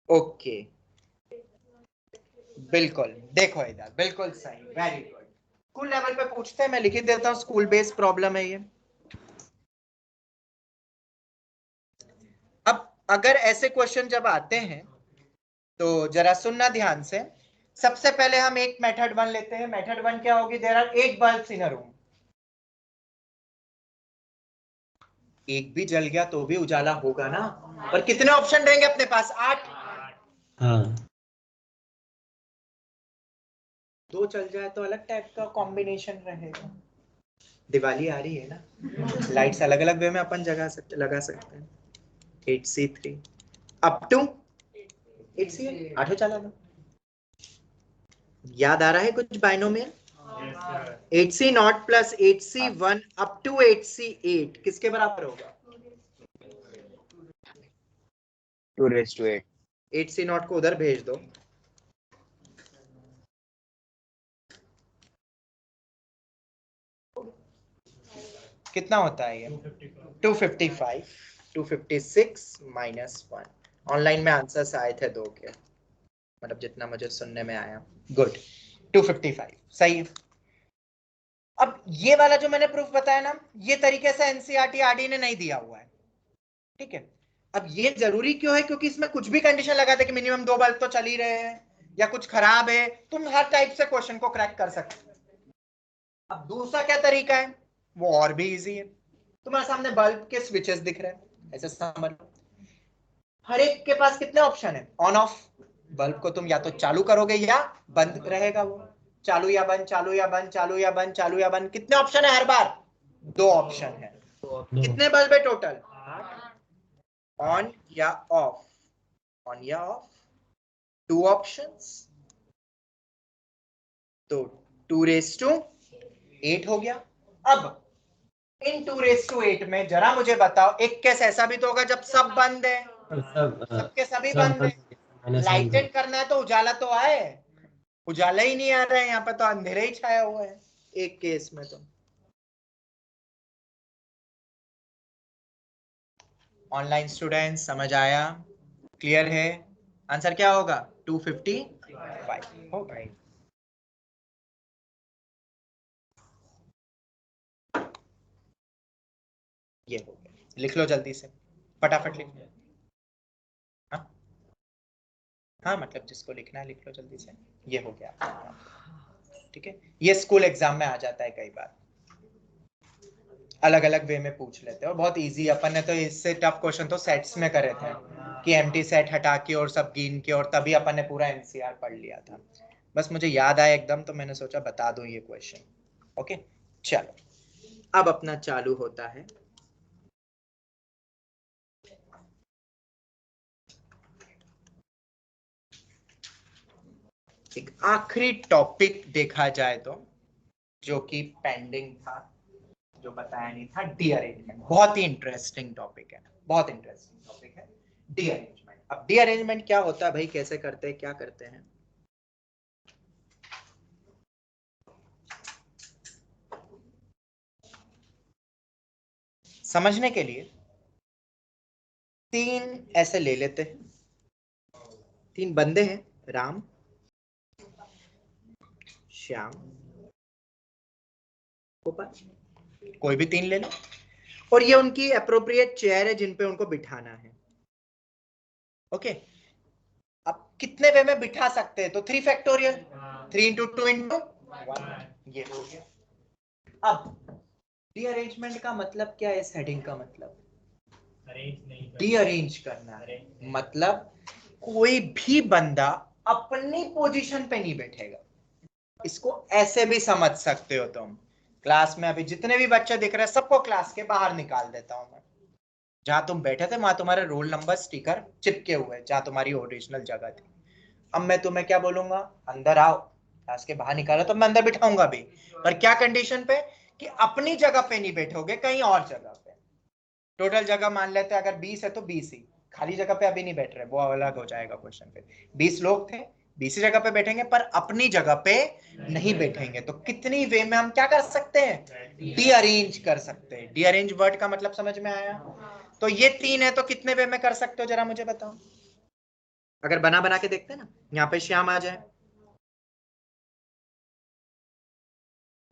Okay, बिल्कुल, देखो इधर बिल्कुल सही, वेरी गुड। स्कूल लेवल पे पूछते हैं, मैं लिख ही देता हूँ, स्कूल बेस्ड प्रॉब्लम है ये। अब अगर ऐसे क्वेश्चन जब आते हैं तो जरा सुनना ध्यान से। सबसे पहले हम एक मेथड 1 लेते हैं। मेथड 1 क्या होगी? There are 8 bulbs in a room. एक भी जल गया तो भी उजाला होगा ना, और कितने ऑप्शन रहेंगे अपने पास? 8। हाँ 2 चल जाए तो अलग टाइप का कॉम्बिनेशन रहेगा। दिवाली आ रही है ना, लाइट्स अलग अलग वे में अपन लगा सकते हैं। 8C3 अप टू 8C8, 8 चला दो। याद आ रहा है कुछ binomial? 8C0 plus 8C1 up to 8C8 किसके बराबर होगा? 2 raised to 8। 8C0 को उधर भेज दो, कितना होता है ये? 255। 256 माइनस 1। ऑनलाइन में आंसर्स आए थे 2 के, मतलब जितना मुझे सुनने में आया। गुड, 255 सही। अब ये वाला जो मैंने प्रूफ बताया ना, ये तरीके से एनसीईआरटी आरडी ने नहीं दिया हुआ है, ठीक है। अब ये जरूरी क्यों है? क्योंकि इसमें कुछ भी कंडीशन लगा दे कि मिनिमम 2 बल्ब तो चल ही रहे हैं या कुछ खराब है, तुम हर टाइप से क्वेश्चन को क्रैक कर सकते हो। अब दूसरा क्या तरीका है, वो और भी इजी है। तुम्हारे सामने बल्ब के स्विचेस दिख रहे हैं, ऐसे समझ लो। हर एक के पास कितने ऑप्शन है? On off. बल्ब को तुम या तो चालू करोगे या बंद रहेगा वो, चालू या बंद, चालू या बंद, चालू या बंद, चालू या बंद। कितने ऑप्शन है हर बार? 2 ऑप्शन है। कितने बल्ब है टोटल? ऑन या ऑफ, ऑन या ऑफ, 2 ऑप्शंस, तो 2⁸ हो गया। अब इन 2⁸ में जरा मुझे बताओ, एक केस ऐसा भी तो होगा जब सब बंद है, सबके सभी बंद है, लाइटेड करना है तो उजाला तो आए, उजाला ही नहीं आ रहा है, यहाँ पे तो अंधेरा ही छाया हुआ है एक केस में। तो ऑनलाइन स्टूडेंट्स समझ आया? क्लियर है? आंसर क्या होगा? 255 होगा। ये हो गया, लिख लो जल्दी से, फटाफट लिख लो। हाँ हाँ, मतलब जिसको लिखना है लिख लो जल्दी से। ये हो गया, ठीक है। ये स्कूल एग्जाम में आ जाता है कई बार, अलग अलग वे में पूछ लेते हैं, और बहुत इजी। अपन ने तो इससे टफ क्वेश्चन तो सेट्स में करे थे कि एम्प्टी सेट हटा के और सब गिन के, और तभी अपन ने पूरा एनसीआर पढ़ लिया था। बस मुझे याद आया एकदम, तो मैंने सोचा बता दूं ये क्वेश्चन। ओके चलो, अब अपना चालू होता है। एक आखिरी टॉपिक देखा जाए तो, जो कि पेंडिंग था, जो बताया नहीं था, डीअरेंजमेंट। बहुत ही इंटरेस्टिंग टॉपिक है, बहुत इंटरेस्टिंग टॉपिक है डीअरेंजमेंट। अब डीअरेंजमेंट क्या होता है भाई, कैसे करते हैं, क्या करते हैं? समझने के लिए 3 ऐसे ले लेते हैं। 3 बंदे हैं, राम, श्याम, गोपाल, कोई भी 3 ले लो, और ये उनकी अप्रोप्रिएट चेयर है जिन पे उनको बिठाना है। ओके, कितने वे में बिठा सकते हैं, तो 3 फैक्टोरियल, 3 इंटू 2 इंटू 1, ये हो गया। अब रीअरेंजमेंट का मतलब क्या है, इस हेडिंग का मतलब रीअरेंज करना है, मतलब कोई भी बंदा अपनी पोजीशन पे नहीं बैठेगा। इसको ऐसे भी समझ सकते हो तुम, क्लास में अभी जितने भी बच्चे दिख रहे हैं सबको क्लास के बाहर निकाल देता हूं मैं। जहां तुम बैठे थे वहां तुम्हारे रोल नंबर स्टिकर चिपके हुए, जहां तुम्हारी ओरिजिनल जगह थी। अब मैं तुम्हें क्या बोलूंगा, अंदर आओ, क्लास के बाहर निकालो तो मैं अंदर बिठाऊंगा भी, पर क्या कंडीशन पे, कि अपनी जगह पे नहीं बैठोगे, कहीं और जगह पे। टोटल जगह मान लेते हैं अगर 20 है तो 20 ही, खाली जगह पे अभी नहीं बैठ रहे, वो अलग हो जाएगा क्वेश्चन पे। 20 लोग थे, 20 जगह पे बैठेंगे, पर अपनी जगह पे नहीं बैठेंगे। तो कितनी वे में हम क्या कर सकते हैं, रीअरेंज कर सकते हैं। रीअरेंज वर्ड का मतलब समझ में आया? तो ये 3 है, तो कितने वे में कर सकते हो जरा मुझे बताओ। अगर बना बना के देखते हैं ना, यहाँ पे श्याम आ जाए,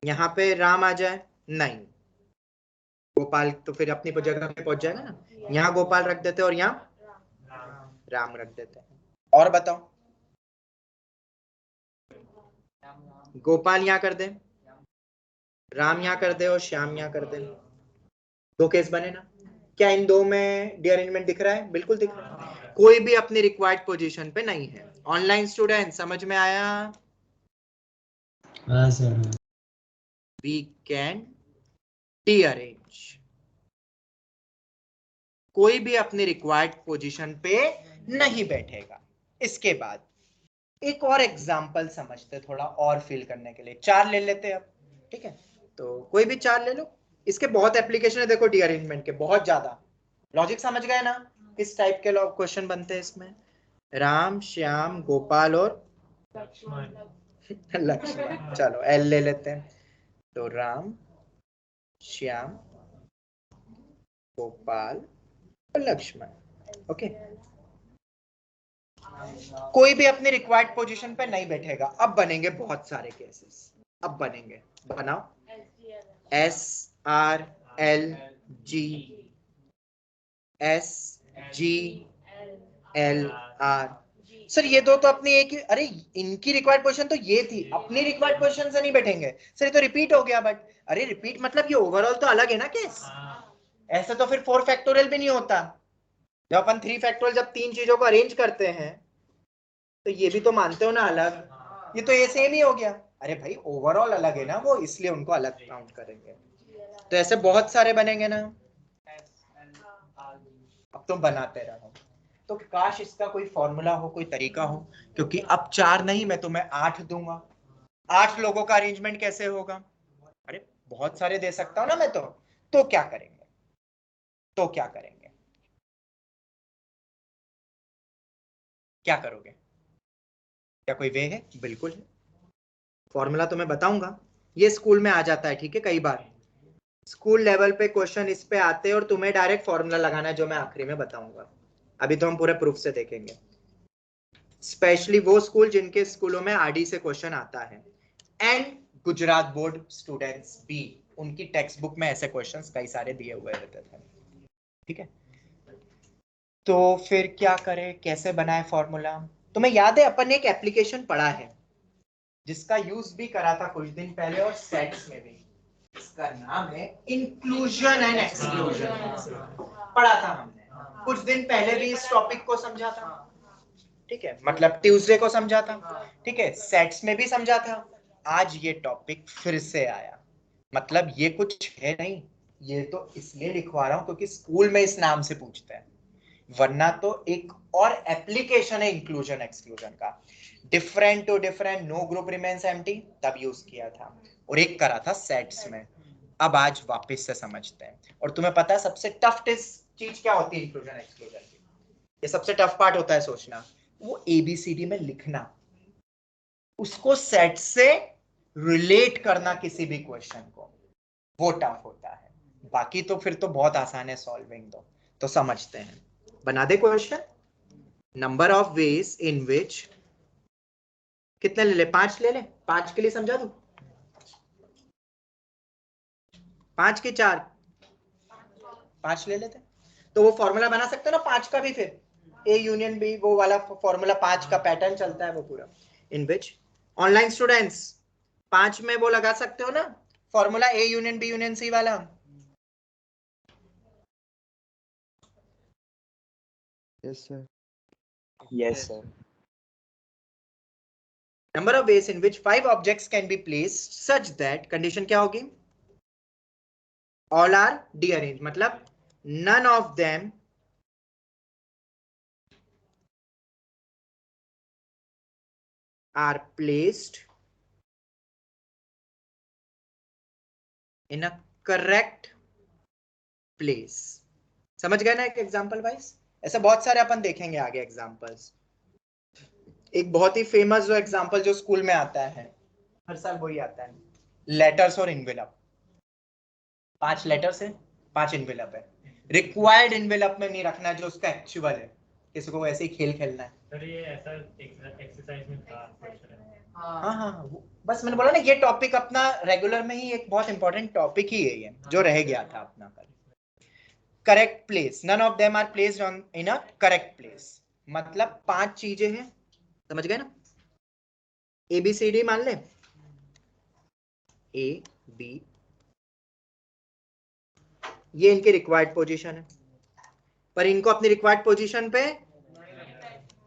यहाँ पे राम आ जाए, नहीं, गोपाल तो फिर अपनी जगह पे पहुंच जाएगा ना। यहाँ गोपाल रख देते और यहाँ राम रख देते हैं। और बताओ, गोपाल यहाँ कर दे, राम यहाँ कर दे और श्याम यहाँ कर दे, 2 केस बने ना। क्या इन 2 में रीअरेंजमेंट दिख रहा है? बिल्कुल दिख रहा है। कोई भी अपनी रिक्वायर्ड पोजीशन पे नहीं है। ऑनलाइन स्टूडेंट समझ में आया? हाँ सर। वी कैन रीअरेंज, कोई भी अपनी रिक्वायर्ड पोजीशन पे नहीं बैठेगा। इसके बाद एक और एग्जांपल समझते, थोड़ा और फील करने के लिए 4 ले लेते हैं अब, ठीक है? तो कोई भी 4 ले लो, इसके बहुत एप्लीकेशन है, देखो रीअरेंजमेंट के बहुत ज्यादा। लॉजिक समझ गए ना, किस टाइप के क्वेश्चन बनते हैं इसमें? राम, श्याम, गोपाल और लक्ष्मण। चलो एल ले लेते हैं, तो राम, श्याम, गोपाल और लक्ष्मण। ओके, कोई भी अपनी रिक्वायर्ड पोजीशन पे नहीं बैठेगा। अब बनेंगे बहुत सारे केसेस, अब बनेंगे, बनाओ। S R L G, S G L R. Sir ये दो तो अपनी एक ही, अरे इनकी रिक्वायर्ड पोजीशन तो ये थी, अपनी रिक्वायर्ड पोजीशन से नहीं बैठेंगे सर, ये तो रिपीट हो गया। बट अरे रिपीट मतलब ये ओवरऑल तो अलग है ना केस, ऐसा तो फिर 4 फैक्टोरियल भी नहीं होता। जब अपन 3 फैक्टोरियल, जब 3 चीजों को अरेंज करते हैं तो ये भी तो मानते हो ना अलग, ये तो ये सेम ही हो गया। अरे भाई ओवरऑल अलग है ना वो, इसलिए उनको अलग काउंट करेंगे। तो ऐसे बहुत सारे बनेंगे ना, अब तुम बनाते रहो। तो काश इसका कोई फॉर्मूला हो, कोई तरीका हो, क्योंकि अब 4 नहीं, मैं तुम्हें 8 दूंगा। 8 लोगों का अरेंजमेंट कैसे होगा? अरे बहुत सारे दे सकता हूं ना मैं तो क्या करेंगे, तो क्या करेंगे, क्या करोगे? क्या कोई वे है? बिल्कुल है। फॉर्मूला तो मैं बताऊंगा, ये स्कूल में आ जाता है, ठीक है? कई बार स्कूल लेवल पे क्वेश्चन इस पे आते हैं और तुम्हें डायरेक्ट फॉर्मूला लगाना है, जो मैं आखिरी में बताऊंगा। अभी तो हम पूरे प्रूफ से देखेंगे, स्पेशली वो स्कूल जिनके स्कूलों में आरडी से क्वेश्चन आता है, एंड गुजरात बोर्ड स्टूडेंट्स भी, उनकी टेक्स्ट बुक में ऐसे क्वेश्चंस कई सारे दिए हुए रहते थे, ठीक है? तो फिर क्या करें, कैसे बनाए फॉर्मूला? तुम्हें याद है अपन ने एक एप्लीकेशन पढ़ा है जिसका यूज भी करा था कुछ दिन पहले और सेट्स में भी, इसका नाम है इंक्लूजन एंड एक्सक्लूजन। पढ़ा था हमने कुछ दिन पहले भी, इस टॉपिक को समझा था, ठीक है? मतलब ट्यूसडे को समझा था, ठीक है? सेट्स में भी समझा था। आज ये टॉपिक फिर से आया, मतलब ये कुछ है नहीं, ये तो इसलिए लिखवा रहा हूं क्योंकि स्कूल में इस नाम से पूछते हैं, वरना तो एक और एप्लीकेशन है इंक्लूजन एक्सक्लूजन का, different to different, no group remains empty, तब यूज किया था, और एक करा था सेट्स में। अब आज वापस से समझते हैं। और तुम्हें पता है सबसे टफ चीज क्या होती है इंक्लूजन एक्सक्लूजन की? ये सबसे टफ पार्ट होता है सोचना, वो एबीसीडी में लिखना, उसको सेट से रिलेट करना किसी भी क्वेश्चन को, वो टफ होता है। बाकी तो फिर तो बहुत आसान है सॉल्विंग। तो समझते हैं, बना दे question. Number of ways in which, कितने ले ले? 5 ले ले, 5 के लिए समझा दूं? 5 के 4, 5 ले लेते, तो वो फॉर्मूला बना सकते हो ना 5 का भी फिर। ए यूनियन बी, वो वाला फॉर्मूला 5 का पैटर्न चलता है वो पूरा। इन विच ऑनलाइन स्टूडेंट्स 5 में वो लगा सकते हो ना formula A union B union C वाला। Yes, sir. Yes, sir. Number of ways in which 5 objects can be placed such that condition क्या होगी? All are dearranged, मतलब none of them are placed in a correct place। समझ गए ना एक example wise? ऐसा बहुत सारे अपन देखेंगे आगे एग्जांपल्स। एक बहुत ही फेमस जो एग्जांपल जो स्कूल में आता है हर साल वही आता है, लेटर्स और इनवेलप। 5 लेटर्स है, 5 इनवेलप है। रिक्वायर्ड इनवेलप में नहीं रखना जो उसका एक्चुअल है, किसी को ऐसे ही खेल खेलना है। सर ये ऐसा एक्सरसाइज में था क्वेश्चन है। हाँ, बस मैंने बोला ना ये टॉपिक अपना रेगुलर में ही एक बहुत इंपॉर्टेंट टॉपिक ही है ये, जो रह गया था अपना कल। Correct place, none of them are placed on in a correct place, मतलब 5 चीजें हैं, समझ गए ना? ABCD मान ले, A B, ये इनके रिक्वायर्ड पोजीशन है, पर इनको अपनी रिक्वायर्ड पोजीशन पे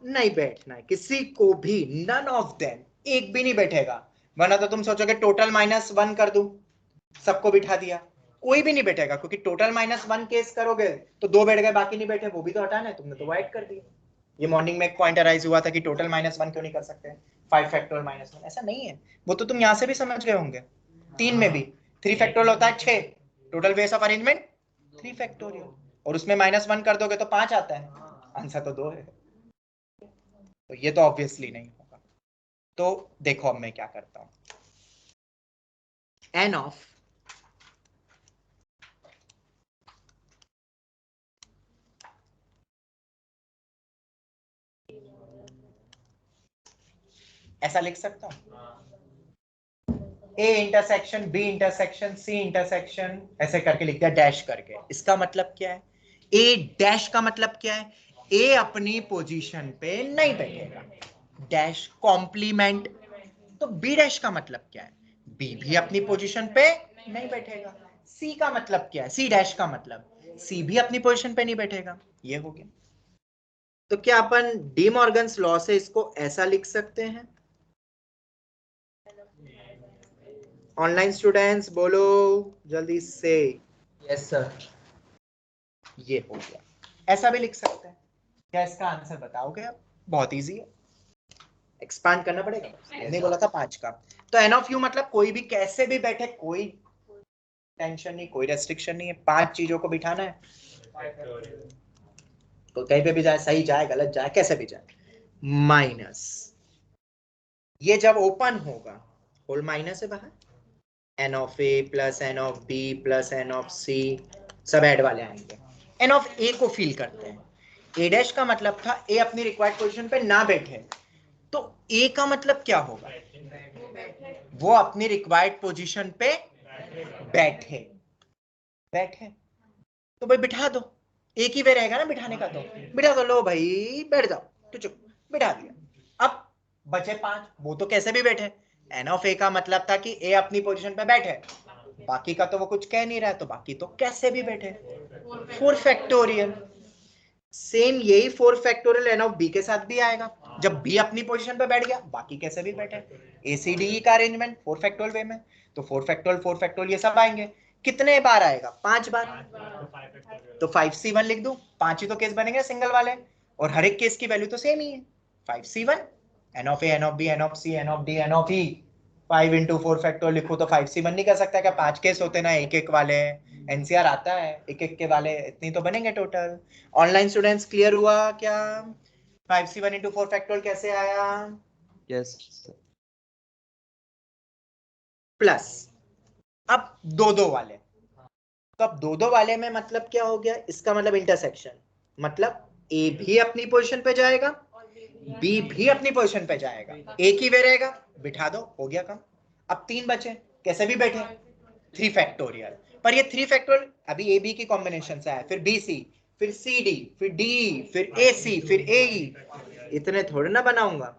नहीं बैठना है किसी को भी। नन ऑफ देम, एक भी नहीं बैठेगा, वरना तो तुम सोचोगे टोटल -1 कर दूं, सबको बिठा दिया, कोई भी नहीं बैठेगा, क्योंकि टोटल -1 केस करोगे तो 2 बैठ गए, बाकी नहीं बैठे, वो भी तो हटाना है, तुमने तो वाइड कर दिया। ये मॉर्निंग में एक पॉइंट अराइज हुआ था कि टोटल -1 क्यों नहीं कर सकते, 5 फैक्टोरियल -1, ऐसा नहीं है, वो तो तुम यहां से भी समझ गए होंगे। 3 में भी 3 फैक्टोरियल होता है 6, टोटल वेस ऑफ अरेंजमेंट 3 फैक्टोरियल, और उसमें -1 कर दोगे तो 5 आता है, आंसर तो 2 है, तो ये तो ऑब्वियसली नहीं होगा। तो देखो अब मैं क्या करता हूं, n ऑफ ऐसा लिख सकता हूं, A intersection B intersection C intersection, ऐसे करके लिख दिया डैश करके। इसका मतलब क्या है? A डैश का मतलब क्या है? A अपनी पोजीशन पे नहीं बैठेगा, डैश कॉम्प्लीमेंट। तो B डैश का मतलब क्या है? B भी अपनी पोजीशन पे नहीं बैठेगा। C का मतलब क्या है? C डैश का मतलब C भी अपनी पोजीशन पे नहीं बैठेगा। ये हो गया। तो क्या अपन डी मॉर्गन्स लॉ से इसको ऐसा लिख सकते हैं? ऑनलाइन स्टूडेंट्स बोलो जल्दी से। Yes, sir. ये हो गया, ऐसा भी लिख सकते हैं। क्या इसका आंसर बताओगे आप? बहुत इजी है, एक्सपांड करना पड़ेगा, नहीं बोला था 5 का। तो एन ऑफ यू मतलब कोई भी कैसे भी बैठे, कोई टेंशन नहीं, कोई रेस्ट्रिक्शन नहीं है, 5 चीजों को बिठाना है, तो कहीं पे भी जाए, सही जाए गलत जाए कैसे भी जाए, माइनस ये जब ओपन होगा होल माइनस है बाहर, N of A plus N of B plus N of C, सब ऐड वाले आएंगे। एन ऑफ ए को फील करते हैं, ए डैश का मतलब था ए अपनी रिक्वायर्ड पोजीशन पे ना बैठे, तो ए का मतलब क्या होगा? वो अपनी रिक्वायर्ड पोजीशन पे बैठे, बैठे तो भाई बिठा दो, एक ही वे रहेगा ना बिठाने का, तो बिठा दो, लो भाई बैठ जाओ, तो चुप बिठा दिया। अब बचे 5, वो तो कैसे भी बैठे, एन ऑफ ए का मतलब था कि ए अपनी पोजीशन पे बैठे, बाकी का तो वो कुछ कह नहीं रहा है, तो बाकी तो कैसे भी बैठे, 4 फैक्टोरियल। सेम यही 4 फैक्टोरियल एन ऑफ बी के साथ भी आएगा, जब बी अपनी पोजीशन पे बैठ गया बाकी कैसे भी बैठे, एसीडी का अरेंजमेंट 4 फैक्टोरियल वे में, तो 4 फैक्टोरियल ये सब आएंगे। कितने बार आएगा? 5 बार, तो 5C1 लिख दूं, 5 ही तो केस बनेंगे सिंगल वाले, और हर एक केस की वैल्यू तो सेम ही है, 5C1 n of A n of B n of C n of D n of E, 5 into 4 factorial लिखो तो 5C1 नहीं कर सकता क्या? 5 केस होते ना, एक एक वाले, एनसीआर आता है एक एक के वाले, इतनी तो बनेंगे टोटल। ऑनलाइन स्टूडेंट्स क्लियर हुआ क्या? 5C1 into 4 फैक्टोरियल कैसे आया? Yes, sir. प्लस अब 2-2 वाले, तो अब 2-2 वाले में मतलब क्या हो गया? इसका मतलब इंटरसेक्शन, मतलब ए भी अपनी पोजीशन पे जाएगा, बी भी अपनी पोजीशन पे जाएगा, एक ही वे रहेगा, बिठा दो, हो गया काम। अब 3 बचे, कैसे भी बैठे, 3 फैक्टोरियल, पर ये 3 फैक्टोरियल अभी ए बी की कॉम्बिनेशन से आया, फिर बी सी, फिर CD, फिर DE, फिर AC, फिर AE, इतने थोड़े ना बनाऊंगा,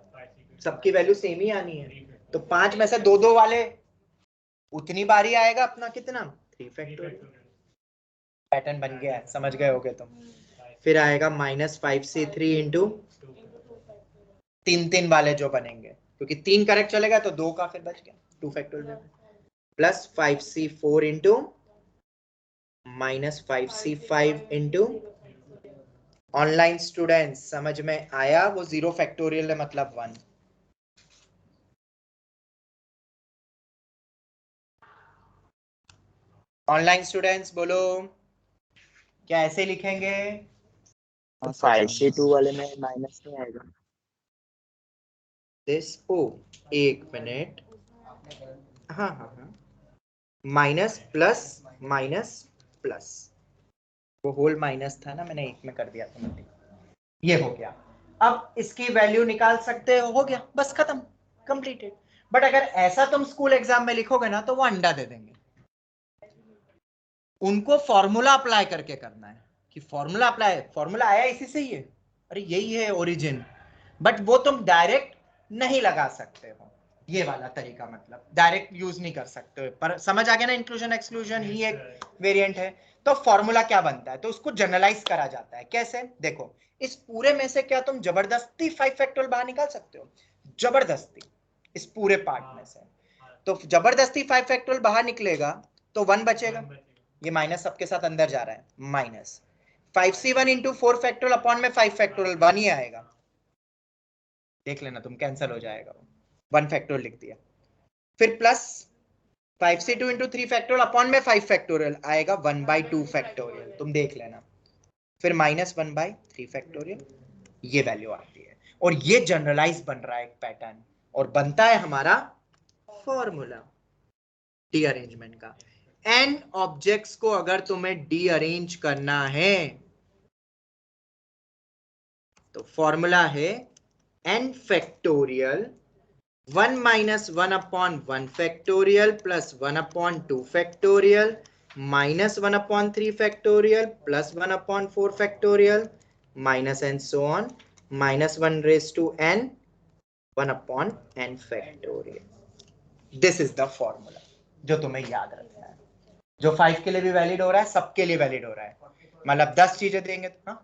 सबकी वैल्यू सेम ही आनी है। तो 5 में से 2-2 वाले उतनी बारी आएगा अपना कितना 3 फैक्टोरियल। पैटर्न बन गया है, समझ गए होगे तुम। फिर आएगा -5C3 इंटू 3 वाले जो बनेंगे, क्योंकि 3 करेक्ट चलेगा तो 2 का फिर बच गया 2 factorial, plus 5C4 into -5C5 into. Online students समझ में आया? वो 0 फैक्टोरियल है मतलब 1। ऑनलाइन स्टूडेंट्स बोलो, क्या ऐसे लिखेंगे? 5C2 वाले में माइनस नहीं आएगा? दिस ओ, एक मिनट, हाँ हाँ हाँ, माइनस प्लस माइनस प्लस, वो होल माइनस था ना, मैंने एक में कर दिया था, ये हो गया। अब इसकी वैल्यू निकाल सकते हो गया, बस खत्म, कंप्लीटेड। बट अगर ऐसा तुम स्कूल एग्जाम में लिखोगे ना तो वो अंडा दे देंगे। उनको फॉर्मूला अप्लाई करके करना है कि फॉर्मूला अप्लाई, फॉर्मूला आया इसी से ही है, अरे यही है ओरिजिन, बट वो तुम डायरेक्ट नहीं लगा सकते हो। ये वाला तरीका मतलब डायरेक्ट यूज नहीं कर सकते हो, पर समझ आ गया ना, इंक्लूजन एक्सक्लूजन ही एक वेरिएंट है। तो फॉर्मूला क्या बनता है, तो उसको जनरलाइज करा जाता है। कैसे? देखो, इस पूरे में से क्या तुम जबरदस्ती 5 फैक्टोरियल बाहर निकाल सकते हो? जबरदस्ती, इस पूरे पार्ट में से तो जबरदस्ती 5 फैक्टोरियल बाहर निकलेगा तो 1 बचेगा, ये माइनस सबके साथ अंदर जा रहा है, minus 5C1 into 4 factorial upon में 5 फैक्टोरियल 1 ही आएगा, देख लेना तुम, कैंसिल हो जाएगा, 1 फैक्टोरियल लिख दिया। फिर plus 5C2 into 3 factorial upon में 5 फैक्टोरियल आएगा 1/2 फैक्टोरियल, तुम देख लेना। फिर -1/3 फैक्टोरियल, ये वैल्यू आती है, और ये जनरलाइज बन रहा है एक पैटर्न, और बनता है हमारा फॉर्मूला डी अरेंजमेंट का। एन ऑब्जेक्ट्स को अगर तुम्हें डी अरेंज करना है तो फॉर्मूला है n factorial 1 - 1 upon 1 factorial plus 1 upon 2 factorial minus 1 upon 3 factorial plus 1 upon 4 factorial minus and so on minus 1 raised to n 1 upon n factorial. This is the formula जो तुम्हें याद रखना है, जो 5 के लिए भी वैलिड हो रहा है, सबके लिए वैलिड हो रहा है। मतलब 10 चीजें देंगे तो हाँ?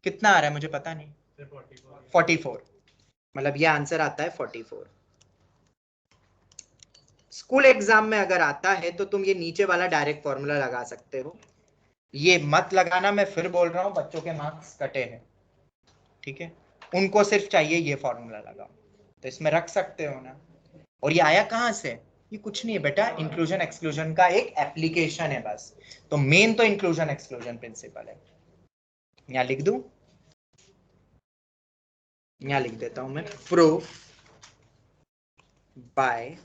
कितना आ रहा है मुझे पता नहीं, 44, मतलब ये आंसर आता है 44। स्कूल एग्जाम में अगर आता है तो तुम ये नीचे वाला डायरेक्ट फॉर्मूला लगा सकते हो, ये मत लगाना, मैं फिर बोल रहा हूं, बच्चों के मार्क्स कटे हैं, ठीक है? उनको सिर्फ चाहिए ये फॉर्मूला लगाओ, तो इसमें रख सकते हो ना। और ये आया कहां से? ये कुछ नहीं है बेटा, इंक्लूजन एक्सक्लूजन का एक एप्लीकेशन है बस। तो मेन तो इंक्लूजन एक्सक्लूजन प्रिंसिपल है। यहां लिख दूं, यहां लिख देता हूं मैं, proof by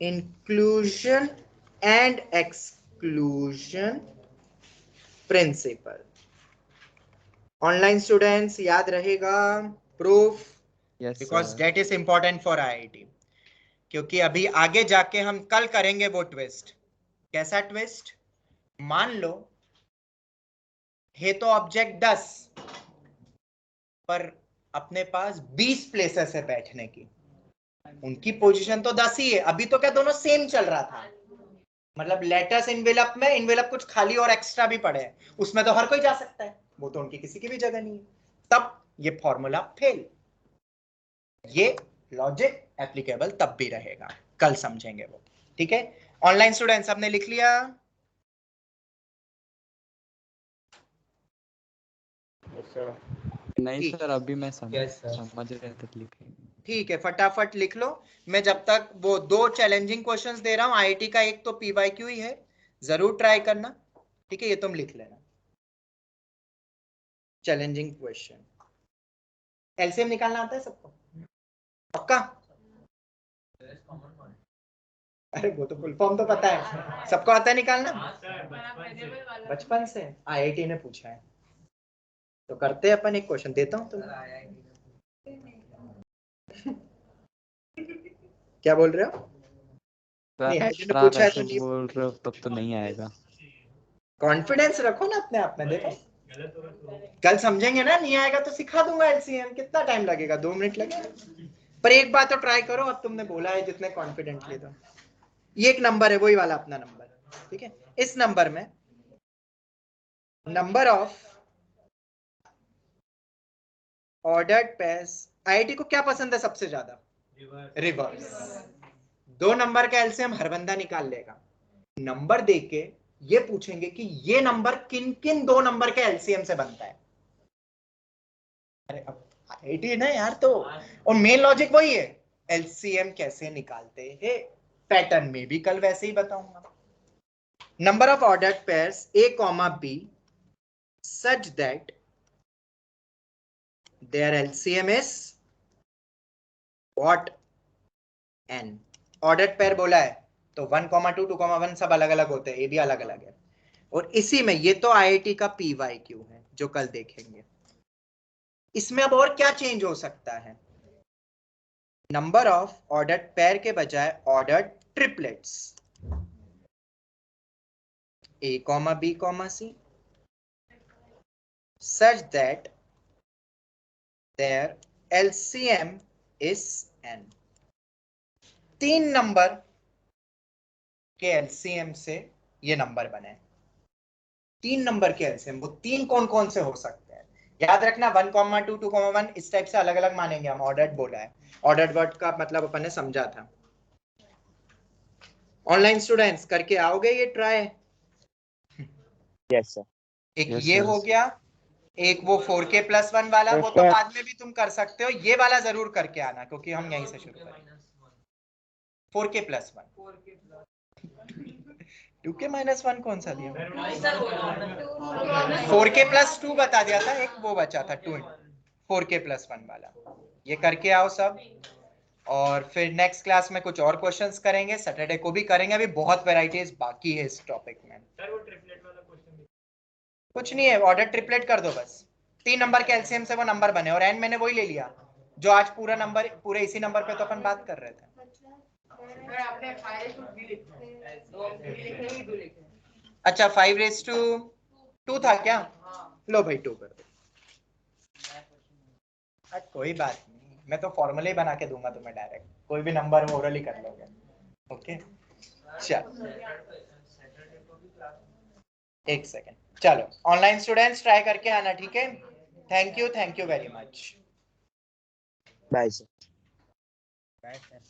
inclusion and exclusion principle। Online students याद रहेगा proof, because that is important for IIT, क्योंकि अभी आगे जाके हम कल करेंगे वो ट्विस्ट। कैसा ट्विस्ट? मान लो है तो ऑब्जेक्ट 10 पर अपने पास 20 प्लेसेस है बैठने की, उनकी पोजीशन तो 10 ही है, अभी तो क्या दोनों सेम चल रहा था, मतलब लेटर्स इनवेलप में इनवेलप कुछ खाली और एक्स्ट्रा भी पड़े हैं, उसमें तो हर कोई जा सकता है, वो तो उनकी किसी की भी जगह नहीं है, तब ये फॉर्मूला फेल। ये लॉजिक एप्लीकेबल तब भी रहेगा, कल समझेंगे वो, ठीक है? ऑनलाइन स्टूडेंट्स आपने लिख लिया? नहीं ठीक सर, अभी मैं समझ sir. रहे थे, लिखेंगे। ठीक है, फटाफट लिख लो। मैं जब तक वो 2 चैलेंजिंग क्वेश्चंस दे रहा हूं, IIT का एक तो PYQ ही है, जरूर ट्राई करना, ठीक है? ये तुम लिख लेना, चैलेंजिंग क्वेश्चन। एलसीएम निकालना आता है सबको? पक्का? अरे वो तो फुल फॉर्म तो पता है, सबको आता है निकालना? बचपन से IIT ने पूछा है, तो करते हैं अपन, एक क्वेश्चन देता हूं तुम्हें। क्या बोल रहे हो? नहीं, IIT ने पूछा है तो नहीं बोल रहे हो तब तो नहीं आएगा। कॉन्फिडेंस रखो ना अपने आप में। देखो गलत होगा तो कल समझेंगे ना, नहीं आएगा तो सिखा दूंगा एलसीएम। कितना टाइम लगेगा? 2 मिनट लगेगा। पर एक बात तो ट्राई करो, अब तुमने बोला है जितने कॉन्फिडेंटली। तो ये एक नंबर है, वही वाला अपना नंबर, ठीक है। इस नंबर में number of ordered pairs, IIT को क्या पसंद है सबसे ज्यादा? रिवर्स। 2 नंबर का एलसीएम हर बंदा निकाल लेगा। नंबर देके ये पूछेंगे कि ये नंबर किन किन 2 नंबर के एलसीएम से बनता है। अरे अब आईआईटी है ना यार, तो और मेन लॉजिक वही है, एलसीएम कैसे निकालते हैं पैटर्न में भी कल वैसे ही बताऊंगा। Number of ordered pairs A, B such that their LCM is what? N। Ordered pair बोला है तो 1, 2, 2, 1 सब अलग अलग होते हैं, ये भी अलग अलग है। और इसी में ये तो आईआईटी का PYQ है जो कल देखेंगे। इसमें अब और क्या चेंज हो सकता है? नंबर ऑफ ऑर्डर्ड पेयर के बजाय ordered triplets A, B, C such that their LCM is N। 3 number के एलसीएम से ये नंबर बने। 3 नंबर के एलसीएम, वो 3 कौन कौन से हो सकते हैं? याद रखना 1, 2, 2, 1 इस टाइप से अलग अलग मानेंगे हम। ऑर्डर्ड बोला है, ऑर्डर्ड वर्ड का मतलब अपन ने समझा था। ऑनलाइन स्टूडेंट्स करके आओगे ये ट्राई? Yes sir. एक Yes, ये sir. हो गया, एक वो 4K+1 वाला, वो तो बाद में भी तुम कर सकते हो। ये वाला जरूर करके आना क्योंकि हम यहीं से शुरू करेंगे। 4K+1 2K-1 कौन सा दिया? 4K+2 बता दिया था, एक वो बचा था 4K+1 वाला। ये करके आओ सब, और फिर नेक्स्ट क्लास में कुछ और क्वेश्चंस करेंगे, सैटरडे को भी करेंगे। अभी बहुत वैरायटीज बाकी है इस टॉपिक में। सर वो ट्रिपलेट वाला क्वेश्चन कुछ नहीं है, ऑर्डर ट्रिपलेट कर दो बस। 3 नंबर के एलसीएम से वो नंबर बने, और एन मैंने वही ले लिया जो आज पूरा नंबर, पूरे इसी नंबर पे तो अपन बात कर रहे थे। अच्छा 5⁻2 था क्या? लो भाई 2 कर दो। कोई बात नहीं, मैं तो फॉर्मूला ही बना के दूंगा तुम्हें डायरेक्ट, कोई भी नंबर ओरली कर लोगे। ओके चलो, एक सेकेंड। चलो ऑनलाइन स्टूडेंट्स ट्राई करके आना, ठीक है। Thank you very much. Bye sir. Bye sir.